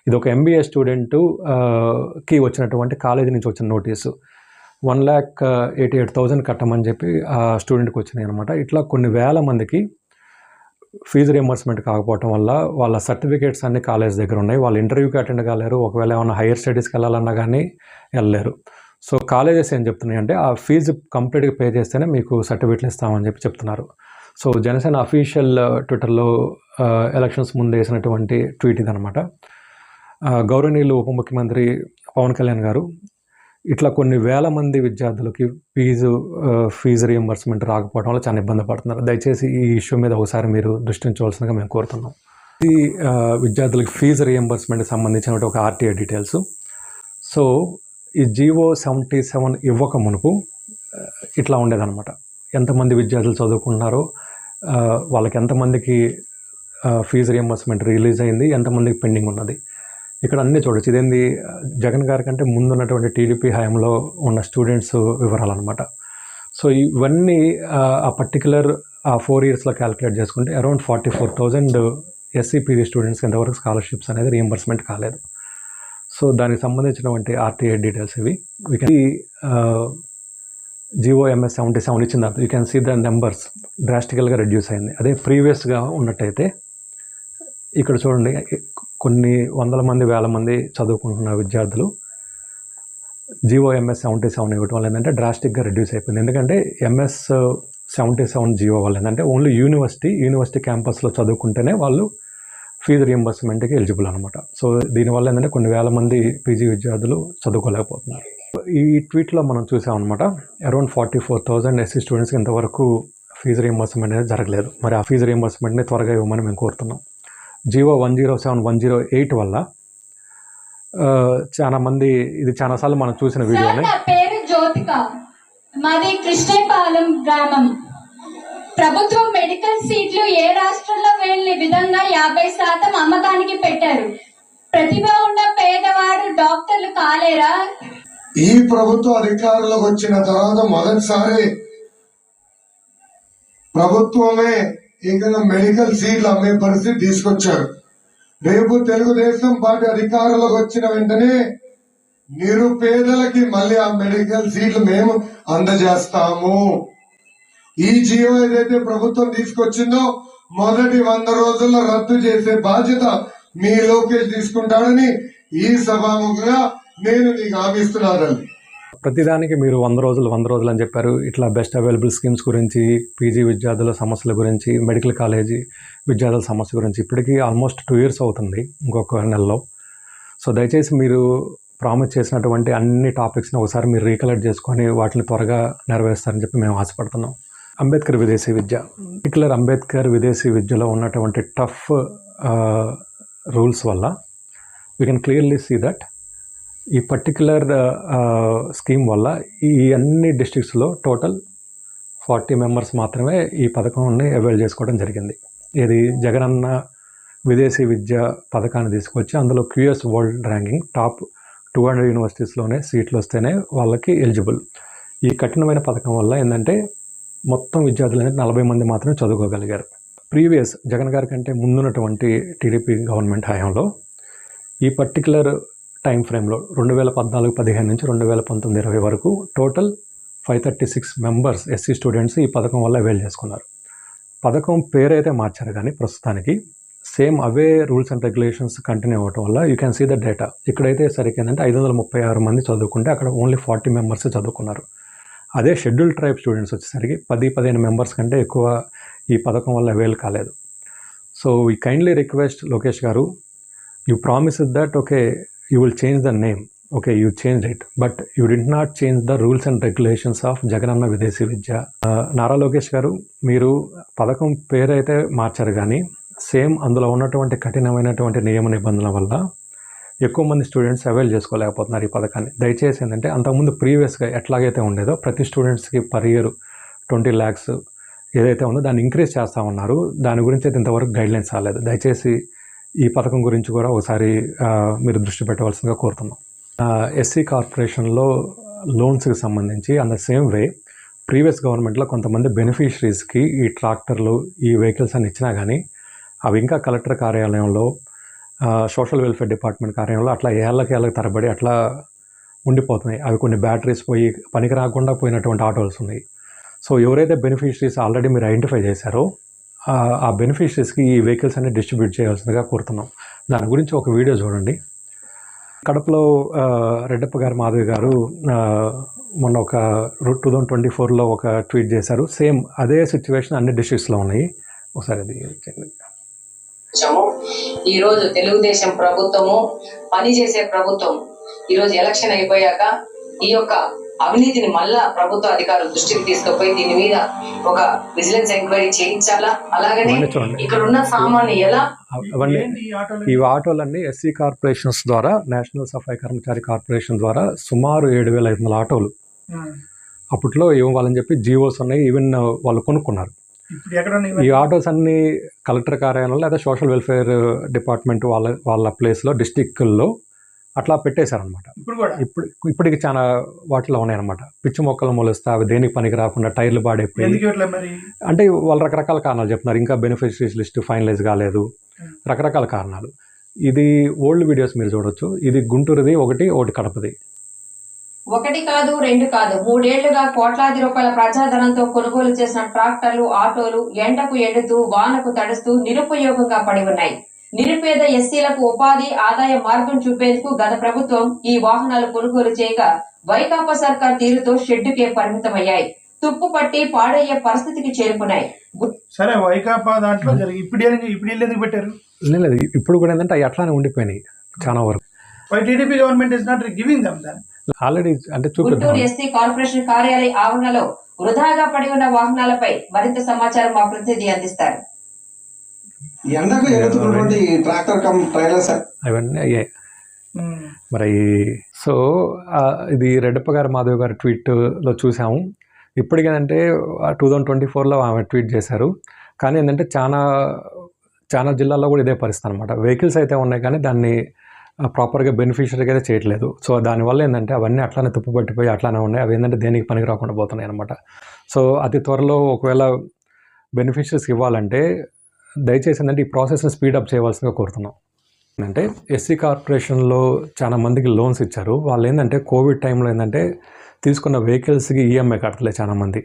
ఇది ఒక ఎంబీఏ స్టూడెంట్కి వచ్చినటువంటి కాలేజీ నుంచి వచ్చిన నోటీసు. 1,88,000 కట్టమని చెప్పి ఆ స్టూడెంట్కి వచ్చినాయి అనమాట. ఇట్లా కొన్ని వేల మందికి ఫీజు రియంబర్స్మెంట్ కాకపోవటం వల్ల వాళ్ళ సర్టిఫికేట్స్ అన్ని కాలేజ్ దగ్గర ఉన్నాయి. వాళ్ళు ఇంటర్వ్యూకి అటెండ్ కాలేరు. ఒకవేళ ఏమైనా హైయర్ స్టడీస్కి వెళ్ళాలన్నా కానీ వెళ్ళలేరు. సో కాలేజెస్ ఏం చెప్తున్నాయి అంటే ఆ ఫీజు కంప్లీట్గా పే చేస్తేనే మీకు సర్టిఫికేట్లు ఇస్తామని చెప్పి చెప్తున్నారు. సో జనసేన అఫీషియల్ ట్విట్టర్లో ఎలక్షన్స్ ముందు వేసినటువంటి ట్వీట్ ఇదనమాట. గౌరవనీయులు ఉప ముఖ్యమంత్రి పవన్ కళ్యాణ్ గారు ఇట్లా కొన్ని వేల మంది విద్యార్థులకి ఫీజు రియంబర్స్మెంట్ రాకపోవడం వల్ల చాలా ఇబ్బంది పడుతున్నారు. దయచేసి ఈ ఇష్యూ మీద ఒకసారి మీరు దృష్టి ఉంచవలసిందిగా మేము కోరుతున్నాం. ఈ విద్యార్థులకి ఫీజు రియంబర్స్మెంట్కి సంబంధించిన ఒక ఆర్టీఐ డీటెయిల్స్. సో ఈ జీవో 77 ఇవ్వక మునుపు ఇట్లా ఉండేదన్నమాట. ఎంతమంది విద్యార్థులు చదువుకున్నారో, వాళ్ళకి ఎంతమందికి ఫీజు రియంబర్స్మెంట్ రిలీజ్ అయింది, ఎంతమందికి పెండింగ్ ఉన్నది, ఇక్కడ అన్నీ చూడొచ్చు. ఇదేంది జగన్ గారి కంటే ముందున్నటువంటి టీడీపీ హయాంలో ఉన్న స్టూడెంట్స్ వివరాలన్నమాట. సో ఇవన్నీ ఆ పర్టికులర్ ఆ 4 ఇయర్స్లో క్యాలిక్యులేట్ చేసుకుంటే అరౌండ్ 44,000 ఎస్సీపీజీ స్టూడెంట్స్కి ఎంతవరకు స్కాలర్షిప్స్ అనేది రియంబర్స్మెంట్ కాలేదు. సో దానికి సంబంధించినటువంటి ఆర్టీఐ డీటెయిల్స్ ఇవి. వీ కెన్ GOMS 77 ఇచ్చిన తర్వాత you can see the numbers డ్రాస్టికల్గా రెడ్యూస్ అయింది. అదే ప్రీవియస్గా ఉన్నట్టయితే ఇక్కడ చూడండి, కొన్ని వందల మంది వేల మంది చదువుకుంటున్న విద్యార్థులు GOMS 77 ఇవ్వటం వల్ల ఏంటంటే డ్రాస్టిక్గా రెడ్యూస్ అయిపోయింది. ఎందుకంటే MS 77 GO వల్ల ఏంటంటే ఓన్లీ యూనివర్సిటీ క్యాంపస్లో చదువుకుంటేనే వాళ్ళు ఫీజు రియంబర్స్మెంట్కి ఎలిజిబుల్ అనమాట. సో దీనివల్ల ఏంటంటే కొన్ని వేల మంది పీజీ విద్యార్థులు చదువుకోలేకపోతున్నారు. ఈ ట్వీట్లో మనం చూసామన్నమాట, అరౌండ్ 44,000 ఎస్సీ స్టూడెంట్స్కి ఇంతవరకు ఫీజు రియంబర్స్మెంట్ అనేది జరగలేదు. మరి ఆ ఫీజు రియంబర్స్మెంట్ని త్వరగా ఇవ్వమని మేము కోరుతున్నాం. GO 107, 108 వల్ల చాలా మంది, ఇది చాలాసార్లు మనం చూసిన వీడియోనే. పేరు జ్యోతిక, మాది కృష్ణపాలెం గ్రామం. ప్రభుత్వం మెడికల్ సీట్లు ఏ రాష్ట్రంలో వెళ్ళని విధంగా 50% అమ్మకానికి పెట్టారు. ప్రతిభ ఉన్న పేదవాడు డాక్టర్లు కాలేరా? ఈ ప్రభుత్వ అధికారంలోకి వచ్చిన తర్వాత మొదటిసారి ప్రభుత్వమే ఇంకా మెడికల్ సీట్లు అమ్మే పరిస్థితి తీసుకొచ్చారు. రేపు తెలుగుదేశం పార్టీ అధికారంలోకి వచ్చిన వెంటనే నిరుపేదలకి మళ్ళీ ఆ మెడికల్ సీట్లు మేము అందజేస్తాము. ఈ జియో ఏదైతే ప్రభుత్వం తీసుకొచ్చిందో మొదటి 100 రోజుల్లో రద్దు చేసే బాధ్యత మీ లోకేష్ తీసుకుంటాడని ఈ సభాముఖంగా నేను మీకు హామీస్తున్నానండి. ప్రతిదానికి మీరు 100 రోజులు అని చెప్పారు. ఇట్లా బెస్ట్ అవైలబుల్ స్కీమ్స్ గురించి, పీజీ విద్యార్థుల సమస్యల గురించి, మెడికల్ కాలేజీ విద్యార్థుల సమస్య గురించి ఇప్పటికీ ఆల్మోస్ట్ 2 years అవుతుంది, ఇంకొక నెలలో. సో దయచేసి మీరు ప్రామిస్ చేసినటువంటి అన్ని టాపిక్స్ని ఒకసారి మీరు రీకలెక్ట్ చేసుకొని వాటిని త్వరగా నెరవేరుస్తారని చెప్పి మేము ఆశపడుతున్నాం. అంబేద్కర్ విదేశీ విద్య, పర్టికులర్ అంబేద్కర్ విదేశీ విద్యలో ఉన్నటువంటి టఫ్ రూల్స్ వల్ల we can clearly see that ఈ పర్టికులర్ స్కీమ్ వల్ల ఈ అన్ని డిస్ట్రిక్ట్స్లో టోటల్ 40 members మాత్రమే ఈ పథకాన్ని అవైల్ చేసుకోవడం జరిగింది. ఇది జగనన్న విదేశీ విద్య పథకాన్ని తీసుకొచ్చి అందులో QS వరల్డ్ ర్యాంకింగ్ టాప్ 200 యూనివర్సిటీస్లోనే సీట్లు వస్తేనే వాళ్ళకి ఎలిజిబుల్. ఈ కఠినమైన పథకం వల్ల ఏంటంటే మొత్తం విద్యార్థులు అనేది 40 మంది మాత్రమే చదువుకోగలిగారు. ప్రీవియస్ జగన్ గారి కంటే ముందున్నటువంటి టీడీపీ గవర్నమెంట్ హయాంలో ఈ పర్టికులర్ టైం ఫ్రేమ్లో 2014-15 నుంచి 2019-20 వరకు టోటల్ 536 మెంబర్స్ ఎస్సీ స్టూడెంట్స్ ఈ పథకం వల్ల అవైల్ చేసుకున్నారు. పథకం పేరైతే మార్చారు కానీ ప్రస్తుతానికి సేమ్ అవే రూల్స్ అండ్ రెగ్యులేషన్స్ కంటిన్యూ అవ్వటం వల్ల you can see the data. ఇక్కడైతే సరికి ఏంటంటే 536 మంది చదువుకుంటే అక్కడ ఓన్లీ 40 మెంబర్స్ చదువుకున్నారు. అదే షెడ్యూల్ ట్రైబ్ స్టూడెంట్స్ వచ్చేసరికి 10-15 మెంబర్స్ కంటే ఎక్కువ ఈ పథకం వల్ల అవైల్ కాలేదు. So we kindly request Lokesh గారు, you promise that okay you will change the name, okay you change it, but you didn't not change the rules and regulations of Jagananna Videshi Vidya. Nara Lokesh గారు, మీరు పథకం పేరైతే మార్చారు కానీ సేమ్ అందులో ఉన్నటువంటి కఠినమైనటువంటి నియమ నిబంధనల వల్ల ఎక్కువ మంది స్టూడెంట్స్ అవైల్ చేసుకోలేకపోతున్నారు ఈ పథకాన్ని. దయచేసి ఏంటంటే అంతకుముందు ప్రీవియస్గా ఎట్లాగైతే ఉండేదో ప్రతి స్టూడెంట్స్కి పర్ ఇయర్ 20 lakhs ఏదైతే ఉందో దాన్ని ఇంక్రీజ్ చేస్తూ ఉన్నారు. దాని గురించి అయితే ఇంతవరకు గైడ్లైన్స్ రాలేదు. దయచేసి ఈ పథకం గురించి కూడా ఒకసారి మీరు దృష్టి పెట్టవలసిందిగా కోరుతున్నాం. ఎస్సీ కార్పొరేషన్లో లోన్స్కి సంబంధించి and the same way previous గవర్నమెంట్లో కొంతమంది బెనిఫిషరీస్కి ఈ ట్రాక్టర్లు ఈ వెహికల్స్ అని ఇచ్చినా కానీ అవి ఇంకా కలెక్టర్ కార్యాలయంలో సోషల్ వెల్ఫేర్ డిపార్ట్మెంట్ కార్యాలయంలో అట్లా ఏళ్ళకి తరబడి అట్లా ఉండిపోతున్నాయి. అవి కొన్ని బ్యాటరీస్ పోయి పనికి రాకుండా పోయినటువంటి ఆటోస్ ఉన్నాయి. సో ఎవరైతే బెనిఫిషరీస్ ఆల్రెడీ మీరు ఐడెంటిఫై చేశారో ఆ బెనిఫిషరీస్కి ఈ వెహికల్స్ అన్ని డిస్ట్రిబ్యూట్ చేయాల్సిందిగా కోరుతున్నాం. దాని గురించి ఒక వీడియో చూడండి. కడపలో రెడ్డప్ప గారు మాధవి గారు మొన్న ఒక 2024లో ఒక ట్వీట్ చేశారు. సేమ్ అదే సిచ్యువేషన్ అన్ని డిస్ట్రిక్ట్స్లో ఉన్నాయి. ఒకసారి అది ఈరోజు తెలుగుదేశం ప్రభుత్వము పనిచేసే ప్రభుత్వం ఈరోజు ఎలక్షన్ అయిపోయాక ఈ యొక్క అవినీతిని మళ్ళా ప్రభుత్వ అధికారులు దృష్టికి తీసుకుపోయి దీని మీద ఒక విజిలెన్స్ ఎంక్వైరీ చేయించాలా, అలాగనే ఇక్కడ ఉన్న సామాన్లు ఎలా ఈ ఆటోలన్నీ ఎస్సీ కార్పొరేషన్స్ ద్వారా, నేషనల్ సఫాయి కర్మచారి కార్పొరేషన్ ద్వారా సుమారు 7,500 ఆటోలు అప్పట్లో ఇవ్వాలని చెప్పి జీవోస్ ఉన్నాయి. ఈవెన్ వాళ్ళు కొనుక్కున్నారు. ఈ ఆటోస్ అన్ని కలెక్టర్ కార్యాలయంలో లేదా సోషల్ వెల్ఫేర్ డిపార్ట్మెంట్ వాళ్ళ ప్లేస్లో డిస్టిక్ల్లో అట్లా పెట్టేశారనమాట. ఇప్పటికి చాలా వాటిలో ఉన్నాయన్నమాట. పిచ్చి మొక్కలు మొలుస్తా అవి దేనికి పనికి రాకుండా టైర్లు పాడైపోయి, అంటే వాళ్ళు రకరకాల కారణాలు చెప్తున్నారు. ఇంకా బెనిఫిషరీస్ లిస్ట్ ఫైనలైజ్ కాలేదు, రకరకాల కారణాలు. ఇది ఓల్డ్ వీడియోస్ మీరు చూడొచ్చు. ఇది గుంటూరుది, ఒకటి కడపది. 1 కాదు 2 కాదు 3 ఏళ్లుగా కోట్లాది రూపాయల ప్రజాధనంతో కొనుగోలు చేసిన ట్రాక్టర్లు, ఆటోలు ఎండకు ఎండుతూ వానకు తడుస్తూ నిరుపయోగంగా పడి ఉన్నాయి. నిరుపేద ఎస్సీలకు ఉపాధి ఆదాయ మార్గం చూపేందుకు గత ప్రభుత్వం ఈ వాహనాలు కొనుగోలు చేయగా వైకాపా సర్కార్ తీరుతో షెడ్డుకే పరిమితమయ్యాయి. తుప్పు పట్టి పాడయ్యే పరిస్థితికి చేరుకున్నాయి. సరే, వైకాపా దాంట్లో ఇప్పుడు ఎందుకు పెట్టారు? లేదు, ఇప్పుడు కూడా ఏంటంటే అవి అట్లానే ఉండిపోయినాయి చాలా వరకు. TDP government is not giving them that. Already అంటే గుంటూరు ఎస్సీ కార్పొరేషన్ కార్యాలయ ఆవరణలో వృధాగా పడి ఉన్న వాహనాలపై మరింత సమాచారం మా ప్రతినిధి అందిస్తారు. ఎండకు ఎగుతున్నటువంటి ట్రాక్టర్ కమ్ ట్రైలర్స్ అవన్నీ అయ్యాయి మరి. సో ఇది రెడ్డప్ప గారు మాధవ్ గారి ట్వీట్లో చూసాము. ఇప్పటికేంటంటే 2024లో ఆమె ట్వీట్ చేశారు. కానీ ఏంటంటే చాలా జిల్లాల్లో కూడా ఇదే పరిస్థితి అనమాట. వెహికల్స్ అయితే ఉన్నాయి కానీ దాన్ని ప్రాపర్గా బెనిఫిషరీగా అయితే చేయట్లేదు. సో దానివల్ల ఏంటంటే అవన్నీ అట్లానే తుప్పు పట్టిపోయి అట్లానే ఉన్నాయి. అవి ఏంటంటే దేనికి పనికి రాకుండా పోతున్నాయి అనమాట. సో అతి త్వరలో ఒకవేళ బెనిఫిషరీస్కి ఇవ్వాలంటే దయచేసి ఏంటంటే ఈ ప్రాసెస్ని స్పీడప్ చేయవలసిందిగా కోరుతున్నాం. అంటే ఎస్సీ కార్పొరేషన్లో చాలా మందికి లోన్స్ ఇచ్చారు. వాళ్ళు ఏంటంటే కోవిడ్ టైంలో ఏంటంటే తీసుకున్న వెహికల్స్కి ఈఎంఐ కట్టలేదు చాలామంది.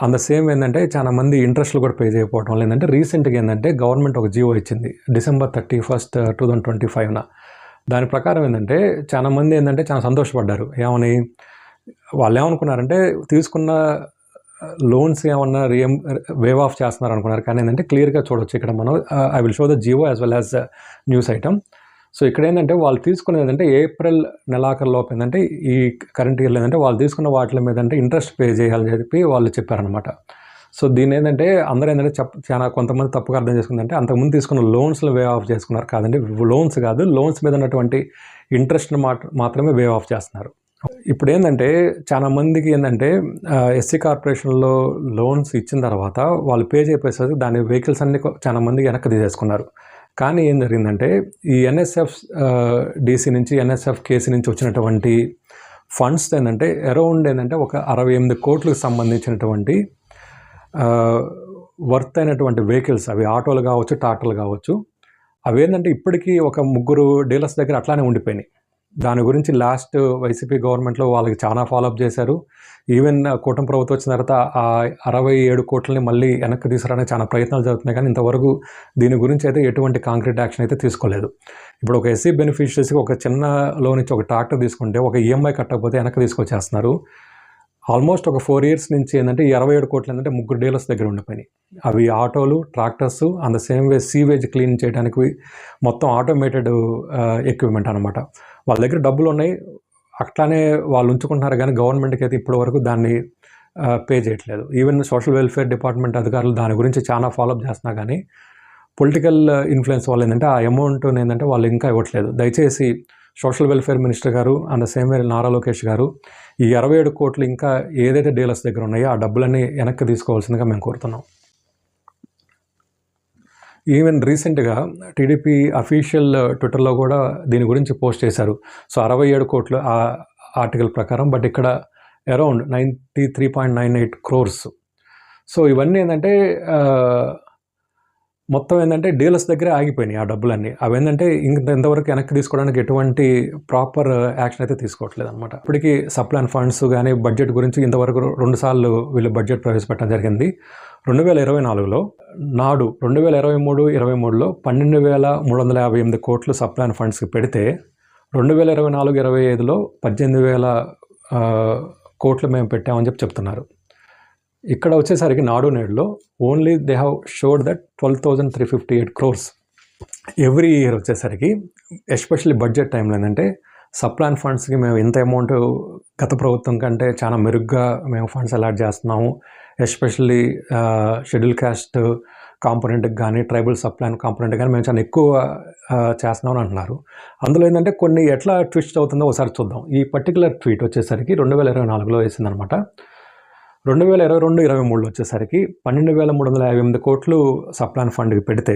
అంత సేమ్ ఏంటంటే చాలా మంది ఇంట్రెస్ట్లు కూడా పే చేయకపోవడం వల్ల ఏంటంటే రీసెంట్గా ఏంటంటే గవర్నమెంట్ ఒక జీవో ఇచ్చింది December 31st, 2025. దాని ప్రకారం ఏంటంటే చాలా మంది ఏంటంటే చాలా సంతోషపడ్డారు. ఏమని వాళ్ళు ఏమనుకున్నారంటే తీసుకున్న లోన్స్ ఏమన్నా వేవ్ ఆఫ్ చేస్తున్నారు అనుకున్నారు. కానీ ఏంటంటే క్లియర్గా చూడవచ్చు ఇక్కడ మనం. I will show the GO as well as news item. So ఇక్కడ ఏంటంటే వాళ్ళు తీసుకునేది ఏంటంటే ఏప్రిల్ నెలాఖరులోపు ఏంటంటే ఈ కరెంట్ ఇయర్లో ఏంటంటే వాళ్ళు తీసుకున్న వాటి మీద అంటే ఇంట్రెస్ట్ పే చేయాలని చెప్పి వాళ్ళు చెప్పారనమాట. సో దీని ఏంటంటే అందరూ ఏంటంటే చాలా కొంతమంది తప్పుగా అర్థం చేసుకుందంటే అంతకుముందు తీసుకున్న లోన్స్లో వే ఆఫ్ చేసుకున్నారు. కాదండి, లోన్స్ కాదు, లోన్స్ మీద ఉన్నటువంటి ఇంట్రెస్ట్ని మాత్రమే వే ఆఫ్ చేస్తున్నారు. ఇప్పుడు ఏంటంటే చాలా మందికి ఏంటంటే ఎస్సీ కార్పొరేషన్లో లోన్స్ ఇచ్చిన తర్వాత వాళ్ళు పే చేయకపోయేసరికి దాని వెహికల్స్ అన్ని చాలా మందికి వెనక్కి తీసేసుకున్నారు. కానీ ఏం జరిగిందంటే ఈ ఎన్ఎస్ఎఫ్ డీసీ నుంచి ఎన్ఎస్ఎఫ్ కేసీ నుంచి వచ్చినటువంటి ఫండ్స్ ఏంటంటే అరౌండ్ ఏంటంటే ఒక 68 కోట్లకు సంబంధించినటువంటి వర్త్ అయినటువంటి వెహికల్స్, అవి ఆటోలు కావచ్చు, ట్రాక్టర్లు కావచ్చు, అవి ఏంటంటే ఇప్పటికీ ఒక 3 డీలర్స్ దగ్గర అట్లానే ఉండిపోయినాయి. దాని గురించి లాస్ట్ వైసీపీ గవర్నమెంట్లో వాళ్ళకి చాలా ఫాలోఅప్ చేశారు. ఈవెన్ కూటమి ప్రభుత్వం వచ్చిన తర్వాత ఆ 67 కోట్లని మళ్ళీ వెనక్కి తీసుకురావడానికి చాలా ప్రయత్నాలు జరుగుతున్నాయి, కానీ ఇంతవరకు దీని గురించి అయితే ఎటువంటి కాంక్రీట్ యాక్షన్ అయితే తీసుకోలేదు. ఇప్పుడు ఒక ఎస్సీ బెనిఫిషరీస్కి ఒక చిన్న లోన్ ఇచ్చి ఒక ట్రాక్టర్ తీసుకుంటే ఒక ఈఎంఐ కట్టకపోతే వెనక్కి తీసుకొచ్చేస్తున్నారు. ఆల్మోస్ట్ ఒక 4 ఇయర్స్ నుంచి ఏంటంటే 27 కోట్లు ఏంటంటే 3 డీలర్స్ దగ్గర ఉండిపోయినాయి. అవి ఆటోలు, tractors, and the same way sewage clean చేయడానికి మొత్తం ఆటోమేటెడ్ ఎక్విప్మెంట్ అనమాట. వాళ్ళ దగ్గర డబ్బులు ఉన్నాయి, అట్లానే వాళ్ళు ఉంచుకుంటున్నారు, కానీ గవర్నమెంట్కి అయితే ఇప్పటివరకు దాన్ని పే చేయట్లేదు. ఈవెన్ సోషల్ వెల్ఫేర్ డిపార్ట్మెంట్ అధికారులు దాని గురించి చాలా ఫాలోఅప్ చేస్తున్నా కానీ పొలిటికల్ ఇన్ఫ్లుయెన్స్ వాళ్ళు ఏంటంటే ఆ అమౌంట్ ఏంటంటే వాళ్ళు ఇంకా ఇవ్వట్లేదు. దయచేసి సోషల్ వెల్ఫేర్ మినిస్టర్ గారు అండ్ ద సేమ్ వే నారా లోకేష్ గారు ఈ 27 కోట్లు ఇంకా ఏదైతే డీలర్స్ దగ్గర ఉన్నాయో ఆ డబ్బులన్నీ వెనక్కి తీసుకోవాల్సిందిగా మేము కోరుతున్నాం. ఈవెన్ రీసెంట్గా టీడీపీ అఫీషియల్ ట్విట్టర్లో కూడా దీని గురించి పోస్ట్ చేశారు. సో 67 కోట్లు ఆ ఆర్టికల్ ప్రకారం, బట్ ఇక్కడ అరౌండ్ 93.98 crores. సో ఇవన్నీ ఏంటంటే మొత్తం ఏంటంటే డీలర్స్ దగ్గరే ఆగిపోయినాయి ఆ డబ్బులన్నీ. అవి ఏంటంటే ఇంతవరకు వెనక్కి తీసుకోవడానికి ఎటువంటి ప్రాపర్ యాక్షన్ అయితే తీసుకోవట్లేదు అనమాట. ఇప్పటికీ సప్లాన్ ఫండ్స్ కానీ బడ్జెట్ గురించి ఇంతవరకు 2 సార్లు వీళ్ళు బడ్జెట్ ప్రవేశపెట్టడం జరిగింది. 2024లో నాడు 2023-23లో 12,358 కోట్లు సప్లాన్ ఫండ్స్కి పెడితే 2024-25లో 18,000 కోట్లు మేము పెట్టామని చెప్తున్నారు. ఇక్కడ వచ్చేసరికి నాడు నేడులో only they have showed that 12,358 crores every year వచ్చేసరికి. ఎస్పెషల్లీ బడ్జెట్ టైంలో ఏంటంటే సప్లాన్ ఫండ్స్కి మేము ఇంత అమౌంట్ గత ప్రభుత్వం కంటే చాలా మెరుగ్గా మేము ఫండ్స్ అలాట్ చేస్తున్నాము. ఎస్పెషల్లీ షెడ్యూల్ కాస్ట్ కాంపోనెంట్కి కానీ ట్రైబల్ సప్లాన్ కాంపోనెంట్ కానీ మేము చాలా ఎక్కువ చేస్తున్నామని అంటున్నారు. అందులో ఏంటంటే కొన్ని ఎట్లా ట్విస్ట్ అవుతుందో ఒకసారి చూద్దాం. ఈ పర్టికులర్ ట్వీట్ వచ్చేసరికి 2024లో వేసిందనమాట. 2022-23లో వచ్చేసరికి 12,358 కోట్లు సప్లాన్ ఫండ్కి పెడితే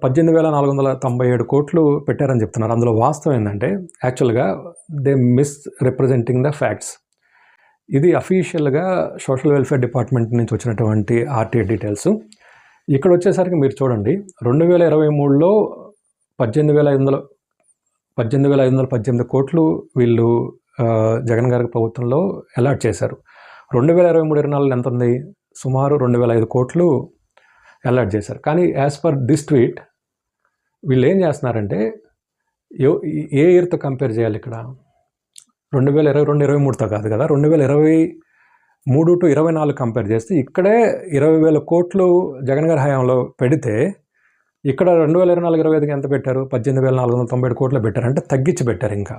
18,497 కోట్లు పెట్టారని చెప్తున్నారు. అందులో వాస్తవం ఏంటంటే యాక్చువల్గా they miss representing the facts. ఇది అఫీషియల్గా సోషల్ వెల్ఫేర్ డిపార్ట్మెంట్ నుంచి వచ్చినటువంటి ఆర్టీఐ డీటెయిల్స్. ఇక్కడ వచ్చేసరికి మీరు చూడండి, 2023లో 18,518 కోట్లు వీళ్ళు జగన్ గారి ప్రభుత్వంలో అలాట్ చేశారు. 2023-24 ఎంత ఉంది? సుమారు 2,005 కోట్లు అలాట్ చేశారు. కానీ యాజ్ పర్ దిస్ ట్వీట్ వీళ్ళు ఏం చేస్తున్నారంటే ఏ ఇయర్తో కంపేర్ చేయాలి ఇక్కడ? 2022-23తో కాదు కదా, 2023-24 కంపేర్ చేస్తే ఇక్కడే 20,000 కోట్లు జగన్ గారి హయాంలో పెడితే ఇక్కడ 2024-25కి ఎంత పెట్టారు? 18,497 కోట్లు పెట్టారు, అంటే తగ్గించి పెట్టారు ఇంకా.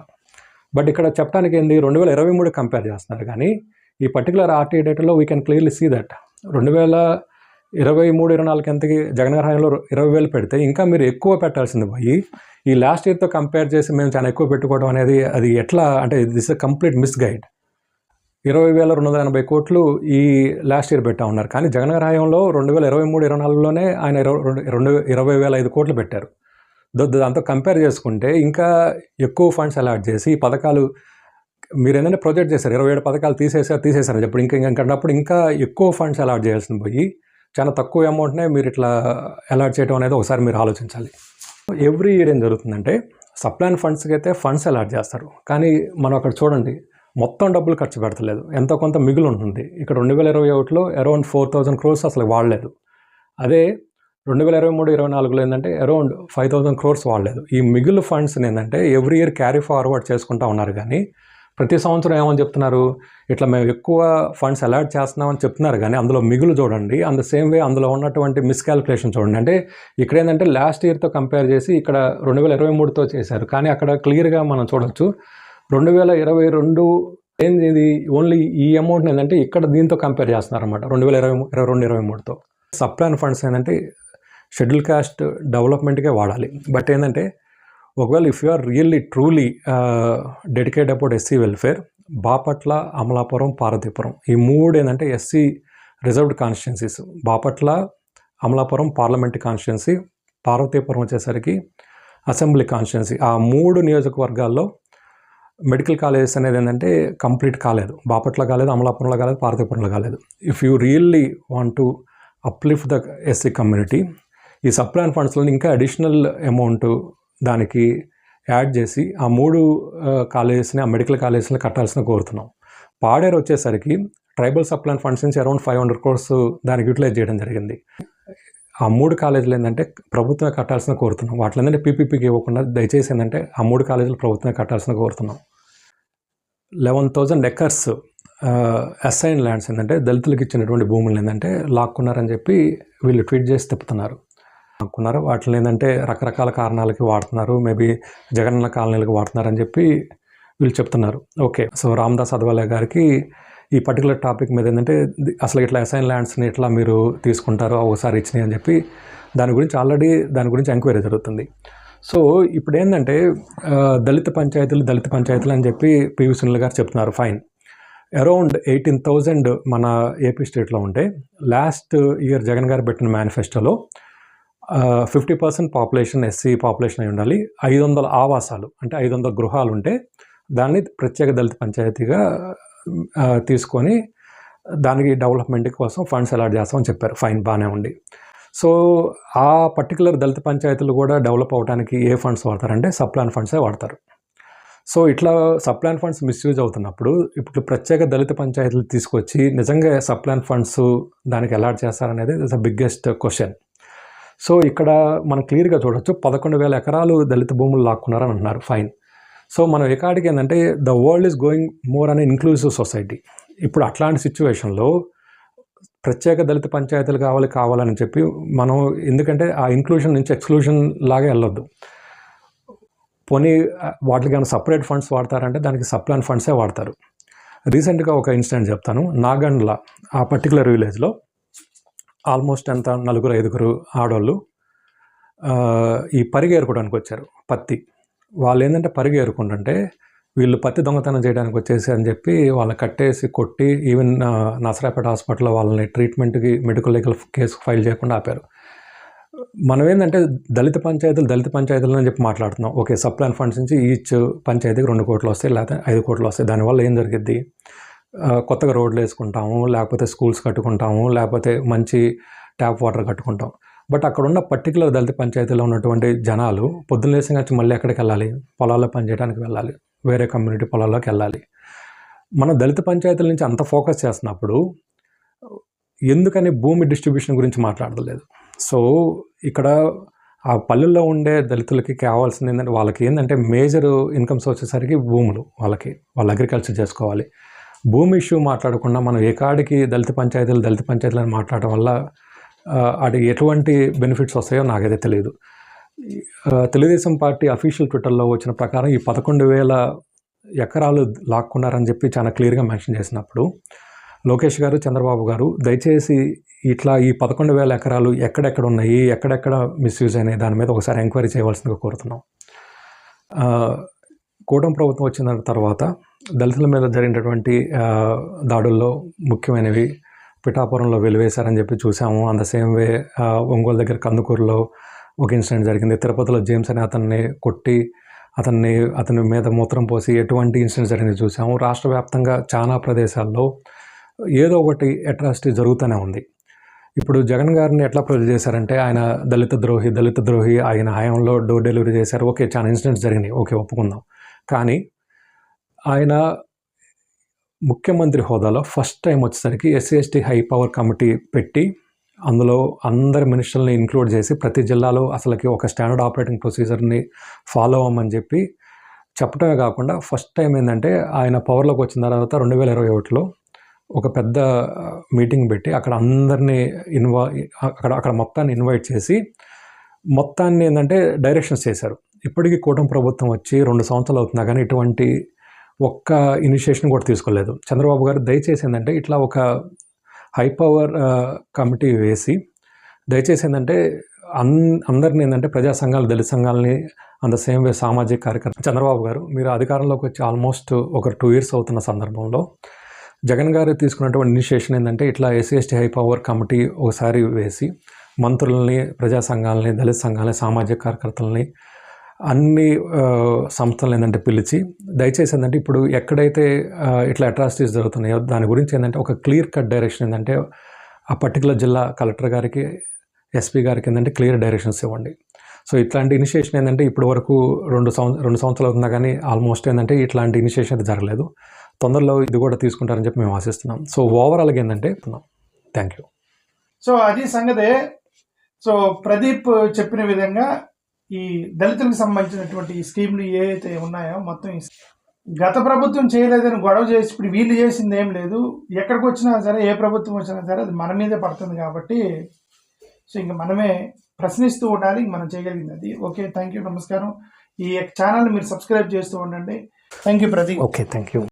బట్ ఇక్కడ చెప్పడానికి ఏంది, 2023 కంపేర్ చేస్తున్నారు. కానీ ఈ పర్టికులర్ ఆర్టీఐ డేటాలో we can clearly see that 2023-24 ఎంతకి జగన్ గారి హయాంలో 20,000 పెడితే ఇంకా మీరు ఎక్కువ పెట్టాల్సింది పోయి ఈ లాస్ట్ ఇయర్తో కంపేర్ చేసి మేము చాలా ఎక్కువ పెట్టుకోవడం అనేది అది ఎట్లా అంటే this a complete miss guide. 20,280 కోట్లు ఈ లాస్ట్ ఇయర్ పెట్టా ఉన్నారు, కానీ జగన్ గారి హయాంలో 2023-24లోనే ఆయన 20,005 కోట్లు పెట్టారు. దాంతో కంపేర్ చేసుకుంటే ఇంకా ఎక్కువ ఫండ్స్ అలాట్ చేసి ఈ పథకాలు మీరు ఏంటంటే ప్రొజెక్ట్ చేశారు, 27 పథకాలు తీసేశారు చెప్పి ఇంకప్పుడు ఇంకా ఎక్కువ ఫండ్స్ అలాట్ చేయాల్సింది పోయి చాలా తక్కువ అమౌంట్నే మీరు ఇట్లా అలాట్ చేయడం అనేది ఒకసారి మీరు ఆలోచించాలి. ఎవ్రీ ఇయర్ ఏం జరుగుతుందంటే సప్లాన్ ఫండ్స్కి అయితే ఫండ్స్ అలాట్ చేస్తారు, కానీ మనం అక్కడ చూడండి మొత్తం డబ్బులు ఖర్చు పెడతలేదు, ఎంతో కొంత మిగులు ఉంటుంది. ఇక్కడ 2021లో అరౌండ్ 4,000 crores అసలు వాడలేదు. అదే 2023-24లో ఏంటంటే అరౌండ్ 5,000 crores వాడలేదు. ఈ మిగులు ఫండ్స్ని ఏంటంటే ఎవ్రీ ఇయర్ క్యారీ ఫార్వర్డ్ చేసుకుంటూ ఉన్నారు, కానీ ప్రతి సంవత్సరం ఏమని చెప్తున్నారు, ఇట్లా మేము ఎక్కువ ఫండ్స్ అలాట్ చేస్తున్నామని చెప్తున్నారు, కానీ అందులో మిగులు చూడండి, అండ్ సేమ్ వే అందులో ఉన్నటువంటి మిస్కాల్కులేషన్ చూడండి. అంటే ఇక్కడ ఏంటంటే లాస్ట్ ఇయర్తో కంపేర్ చేసి ఇక్కడ 2023తో చేశారు, కానీ అక్కడ క్లియర్గా మనం చూడొచ్చు 2022 ఏంది ఇది ఓన్లీ ఈ అమౌంట్ ఏంటంటే ఇక్కడ దీంతో కంపేర్ చేస్తున్నారు అనమాట 2022-23తో. సప్లాన్ ఫండ్స్ ఏంటంటే షెడ్యూల్ కాస్ట్ డెవలప్మెంట్కే వాడాలి. బట్ ఏంటంటే ఒకవేళ if you are really truly dedicate about SC welfare, Bapatla, Amalapuram, Parvathipuram ఈ 3 ఏంటంటే SC reserved constituencies. Bapatla, Amalapuram parliamentary constituency, Parvathipuram వచ్చేసరికి అసెంబ్లీ కాన్స్టిట్యున్సీ. ఆ 3 నియోజకవర్గాల్లో మెడికల్ కాలేజెస్ అనేది ఏంటంటే కంప్లీట్ కాలేదు. బాపట్ల కాలేదు, అమలాపురంలో కాలేదు, పార్వతీపురంలో కాలేదు. If you really want to uplift the SC community, ఈ సబ్ ప్లాన్ ఫండ్స్లో ఇంకా అడిషనల్ అమౌంట్ దానికి యాడ్ చేసి ఆ 3 కాలేజెస్ని, ఆ మెడికల్ కాలేజెస్ని కట్టాల్సిన కోరుతున్నాం. పాడేరు వచ్చేసరికి ట్రైబల్ సబ్ ప్లాన్ ఫండ్స్ నుంచి అరౌండ్ 500 crores దానికి యూటిలైజ్ చేయడం జరిగింది. ఆ 3 కాలేజీలు ఏంటంటే ప్రభుత్వమే కట్టాల్సిన కోరుతున్నాం. వాటిలో ఏంటంటే పీపీపీకి ఇవ్వకుండా దయచేసి ఏంటంటే ఆ 3 కాలేజీలు ప్రభుత్వమే కట్టాల్సిన కోరుతున్నాం. 11,000 acres అసైన్ ల్యాండ్స్ ఏంటంటే దళితులకు ఇచ్చినటువంటి భూములు ఏంటంటే లాక్కున్నారని చెప్పి వీళ్ళు ట్వీట్ చేసి తిప్పుతున్నారు. లాక్కున్నారు, వాటిని ఏంటంటే రకరకాల కారణాలకి వాడుతున్నారు, మేబీ జగనన్న కాలనీలకు వాడుతున్నారని చెప్పి వీళ్ళు చెప్తున్నారు. ఓకే, సో రామదాస్ అథవాలే గారికి ఈ పర్టికులర్ టాపిక్ మీద ఏంటంటే అసలు ఇట్లా అసైన్ ల్యాండ్స్ని ఎట్లా మీరు తీసుకుంటారో ఒకసారి ఇచ్చినాయి అని చెప్పి దాని గురించి ఎంక్వైరీ జరుగుతుంది. సో ఇప్పుడు ఏంటంటే దళిత పంచాయతీలు అని చెప్పి పివి సునీల్ గారు చెప్తున్నారు. ఫైన్, అరౌండ్ 18,000 మన ఏపీ స్టేట్లో ఉంటే లాస్ట్ ఇయర్ జగన్ గారు పెట్టిన మేనిఫెస్టోలో 50% పాపులేషన్ ఎస్సీ పాపులేషన్ అయి ఉండాలి, 500 ఆవాసాలు అంటే 500 గృహాలు ఉంటే దాన్ని ప్రత్యేక దళిత పంచాయతీగా తీసుకొని దానికి డెవలప్మెంట్ కోసం ఫండ్స్ అలాట్ చేస్తామని చెప్పారు. ఫైన్, బాగానే ఉంది. సో ఆ పర్టికులర్ దళిత పంచాయతీలు కూడా డెవలప్ అవడానికి ఏ ఫండ్స్ వాడతారంటే సబ్ ప్లాన్ ఫండ్సే వాడతారు. సో ఇట్లా సబ్ ప్లాన్ ఫండ్స్ మిస్యూజ్ అవుతున్నప్పుడు ఇప్పుడు ప్రత్యేక దళిత పంచాయతీలు తీసుకొచ్చి నిజంగా సబ్ ప్లాన్ ఫండ్స్ దానికి అలాట్ చేస్తారనేది is the biggest question. So ఇక్కడ మనం క్లియర్గా చూడొచ్చు, 11,000 ఎకరాలు దళిత భూములు లాక్కున్నారని అంటున్నారు. ఫైన్. సో మనం ఎకాడికి ఏంటంటే the world is going more అనే ఇన్క్లూజివ్ సొసైటీ. ఇప్పుడు అట్లాంటి సిచ్యువేషన్లో ప్రత్యేక దళిత పంచాయతీలు కావాలని చెప్పి మనం, ఎందుకంటే ఆ ఇంక్లూజన్ నుంచి ఎక్స్క్లూజన్ లాగా వెళ్ళొద్దు. పోనీ వాటికి ఏమైనా సపరేట్ ఫండ్స్ వాడతారంటే దానికి సబ్ ప్లాన్ ఫండ్సే వాడతారు. రీసెంట్గా ఒక ఇన్సిడెంట్ చెప్తాను. నాగండ్ల ఆ పర్టికులర్ విలేజ్లో ఆల్మోస్ట్ ఎంత 4-5 ఆడవాళ్ళు ఈ పరిగె ఏరుకోవడానికి వచ్చారు. పత్తి వాళ్ళు ఏంటంటే పరిగె ఏరుకుంటుంటే వీళ్ళు పత్తి దొంగతనం చేయడానికి వచ్చేసి అని చెప్పి వాళ్ళని కట్టేసి కొట్టి, ఈవెన్ నసరాపేట హాస్పిటల్లో వాళ్ళని ట్రీట్మెంట్కి మెడికల్ లీగల్ కేసు ఫైల్ చేయకుండా ఆపారు. మనం ఏంటంటే దళిత పంచాయతీలు అని చెప్పి మాట్లాడుతున్నాం. ఓకే, సబ్ ప్లాన్ ఫండ్స్ నుంచి ఈచ్ పంచాయతీకి 2 కోట్లు వస్తాయి, లేకపోతే 5 కోట్లు వస్తాయి. దానివల్ల ఏం జరిగిద్ది? కొత్తగా రోడ్లు వేసుకుంటాము, లేకపోతే స్కూల్స్ కట్టుకుంటాము, లేకపోతే మంచి ట్యాప్ వాటర్ కట్టుకుంటాం. బట్ అక్కడ ఉన్న పర్టికులర్ దళిత పంచాయతీలో ఉన్నటువంటి జనాలు పొద్దున్న లేసిన వచ్చి మళ్ళీ ఎక్కడికి వెళ్ళాలి? పొలాల్లో పనిచేయడానికి వెళ్ళాలి, వేరే కమ్యూనిటీ పొలాల్లోకి వెళ్ళాలి. మన దళిత పంచాయతీల నుంచి అంత ఫోకస్ చేస్తున్నప్పుడు ఎందుకని భూమి డిస్ట్రిబ్యూషన్ గురించి మాట్లాడలేదు? సో ఇక్కడ ఆ పల్లెల్లో ఉండే దళితులకి కావాల్సింది ఏంటంటే వాళ్ళకి ఏంటంటే మేజర్ ఇన్కమ్స్ వచ్చేసరికి భూములు, వాళ్ళు అగ్రికల్చర్ చేసుకోవాలి. భూమి ఇష్యూ మాట్లాడకుండా మనం ఏకాడికి దళిత పంచాయతీలను మాట్లాడటం వల్ల అది ఎటువంటి బెనిఫిట్స్ వస్తాయో నాకైతే తెలియదు. తెలుగుదేశం పార్టీ అఫీషియల్ ట్విట్టర్లో వచ్చిన ప్రకారం ఈ 11,000 ఎకరాలు లాక్కున్నారని చెప్పి చాలా క్లియర్గా మెన్షన్ చేసినప్పుడు లోకేష్ గారు, చంద్రబాబు గారు దయచేసి ఇట్లా ఈ 11,000 ఎకరాలు ఎక్కడెక్కడ ఉన్నాయి, ఎక్కడెక్కడ మిస్యూజ్ అయినాయి దాని మీద ఒకసారి ఎంక్వైరీ చేయవలసిందిగా కోరుతున్నాం. కూటమి ప్రభుత్వం వచ్చిన తర్వాత దళితుల మీద జరిగినటువంటి దాడుల్లో ముఖ్యమైనవి పిఠాపురంలో వెలివేశారని చెప్పి చూసాము. అండ్ ద సేమ్ వే ఒంగోలు దగ్గర కందుకూరులో ఒక ఇన్సిడెంట్ జరిగింది. తిరుపతిలో జేమ్స్ అనే అతన్ని కొట్టి అతని మీద మూత్రం పోసి ఎటువంటి ఇన్సిడెంట్ జరిగింది చూసాము. రాష్ట్ర వ్యాప్తంగా చాలా ప్రదేశాల్లో ఏదో ఒకటి అట్రాసిటీ జరుగుతూనే ఉంది. ఇప్పుడు జగన్ గారిని ఎట్లా ప్రొజెక్ట్ చేశారంటే ఆయన దళిత ద్రోహి, ఆయన హయాంలో డోర్ డెలివరీ చేశారు. ఓకే, చాలా ఇన్సిడెంట్స్ జరిగినాయి, ఓకే ఒప్పుకుందాం. కానీ ఆయన ముఖ్యమంత్రి హోదాలో ఫస్ట్ టైం వచ్చేసరికి SC/ST హై పవర్ కమిటీ పెట్టి అందులో అందరి మినిస్టర్ని ఇంక్లూడ్ చేసి ప్రతి జిల్లాలో అసలుకి ఒక స్టాండర్డ్ ఆపరేటింగ్ ప్రొసీజర్ని ఫాలో అవ్వమని చెప్పి చెప్పడమే కాకుండా ఫస్ట్ టైం ఏంటంటే ఆయన పవర్లోకి వచ్చిన తర్వాత 2021లో ఒక పెద్ద మీటింగ్ పెట్టి అక్కడ అందరినీ అక్కడ మొత్తాన్ని ఇన్వైట్ చేసి మొత్తాన్ని ఏంటంటే డైరెక్షన్స్ చేశారు. ఇప్పటికీ కూటమి ప్రభుత్వం వచ్చి 2 సంవత్సరాలు అవుతున్నా కానీ ఇటువంటి ఒక్క ఇనిషియేషన్ కూడా తీసుకోలేదు. చంద్రబాబు గారు దయచేసి ఏంటంటే ఇట్లా ఒక హై పవర్ కమిటీ వేసి దయచేసి ఏంటంటే అందరినీ ఏంటంటే ప్రజా సంఘాలు, దళిత సంఘాలని, అండ్ ద సేమ్ వే సామాజిక కార్యకర్త చంద్రబాబు గారు మీరు అధికారంలోకి వచ్చి ఆల్మోస్ట్ ఒక 2 years అవుతున్న సందర్భంలో జగన్ గారు తీసుకున్నటువంటి ఇనిషియేషన్ ఏంటంటే ఇట్లా SC/ST హై పవర్ కమిటీ ఒకసారి వేసి మంత్రులని, ప్రజా సంఘాలని, దళిత సంఘాలని, సామాజిక కార్యకర్తలని అన్ని సంస్థలు ఏంటంటే పిలిచి దయచేసి ఏంటంటే ఇప్పుడు ఎక్కడైతే ఇట్లా అట్రాసిటీస్ జరుగుతున్నాయో దాని గురించి ఏంటంటే ఒక క్లియర్ కట్ డైరెక్షన్ ఏంటంటే ఆ పర్టికులర్ జిల్లా కలెక్టర్ గారికి ఎస్పీ గారికి ఏంటంటే క్లియర్ డైరెక్షన్స్ ఇవ్వండి. సో ఇట్లాంటి ఇనిషియేషన్ ఏంటంటే ఇప్పటి వరకు 2 సంవత్సరాలు అవుతున్నా కానీ ఆల్మోస్ట్ ఏంటంటే ఇట్లాంటి ఇనిషియేషన్ అయితే జరగలేదు. తొందరలో ఇది కూడా తీసుకుంటారని చెప్పి మేము ఆశిస్తున్నాం. సో ఓవరాల్గా ఏంటంటే థ్యాంక్ యూ. సో అది సంగతే. సో ప్రదీప్ చెప్పిన విధంగా ఈ దళితులకు సంబంధించినటువంటి ఈ స్కీమ్లు ఏవైతే ఉన్నాయో మొత్తం గత ప్రభుత్వం చేయలేదని గొడవ చేసి ఇప్పుడు వీళ్ళు చేసింది ఏం లేదు. ఎక్కడికి వచ్చినా సరే, ఏ ప్రభుత్వం వచ్చినా సరే అది మన మీదే పడుతుంది కాబట్టి సో ఇంకా మనమే ప్రశ్నిస్తూ ఉండాలి. మనం చేయగలిగింది అది. ఓకే, థ్యాంక్ యూ, నమస్కారం. ఈ ఛానల్ మీరు సబ్స్క్రైబ్ చేస్తూ ఉండండి. Thank you Pradeep. Okay, thank you.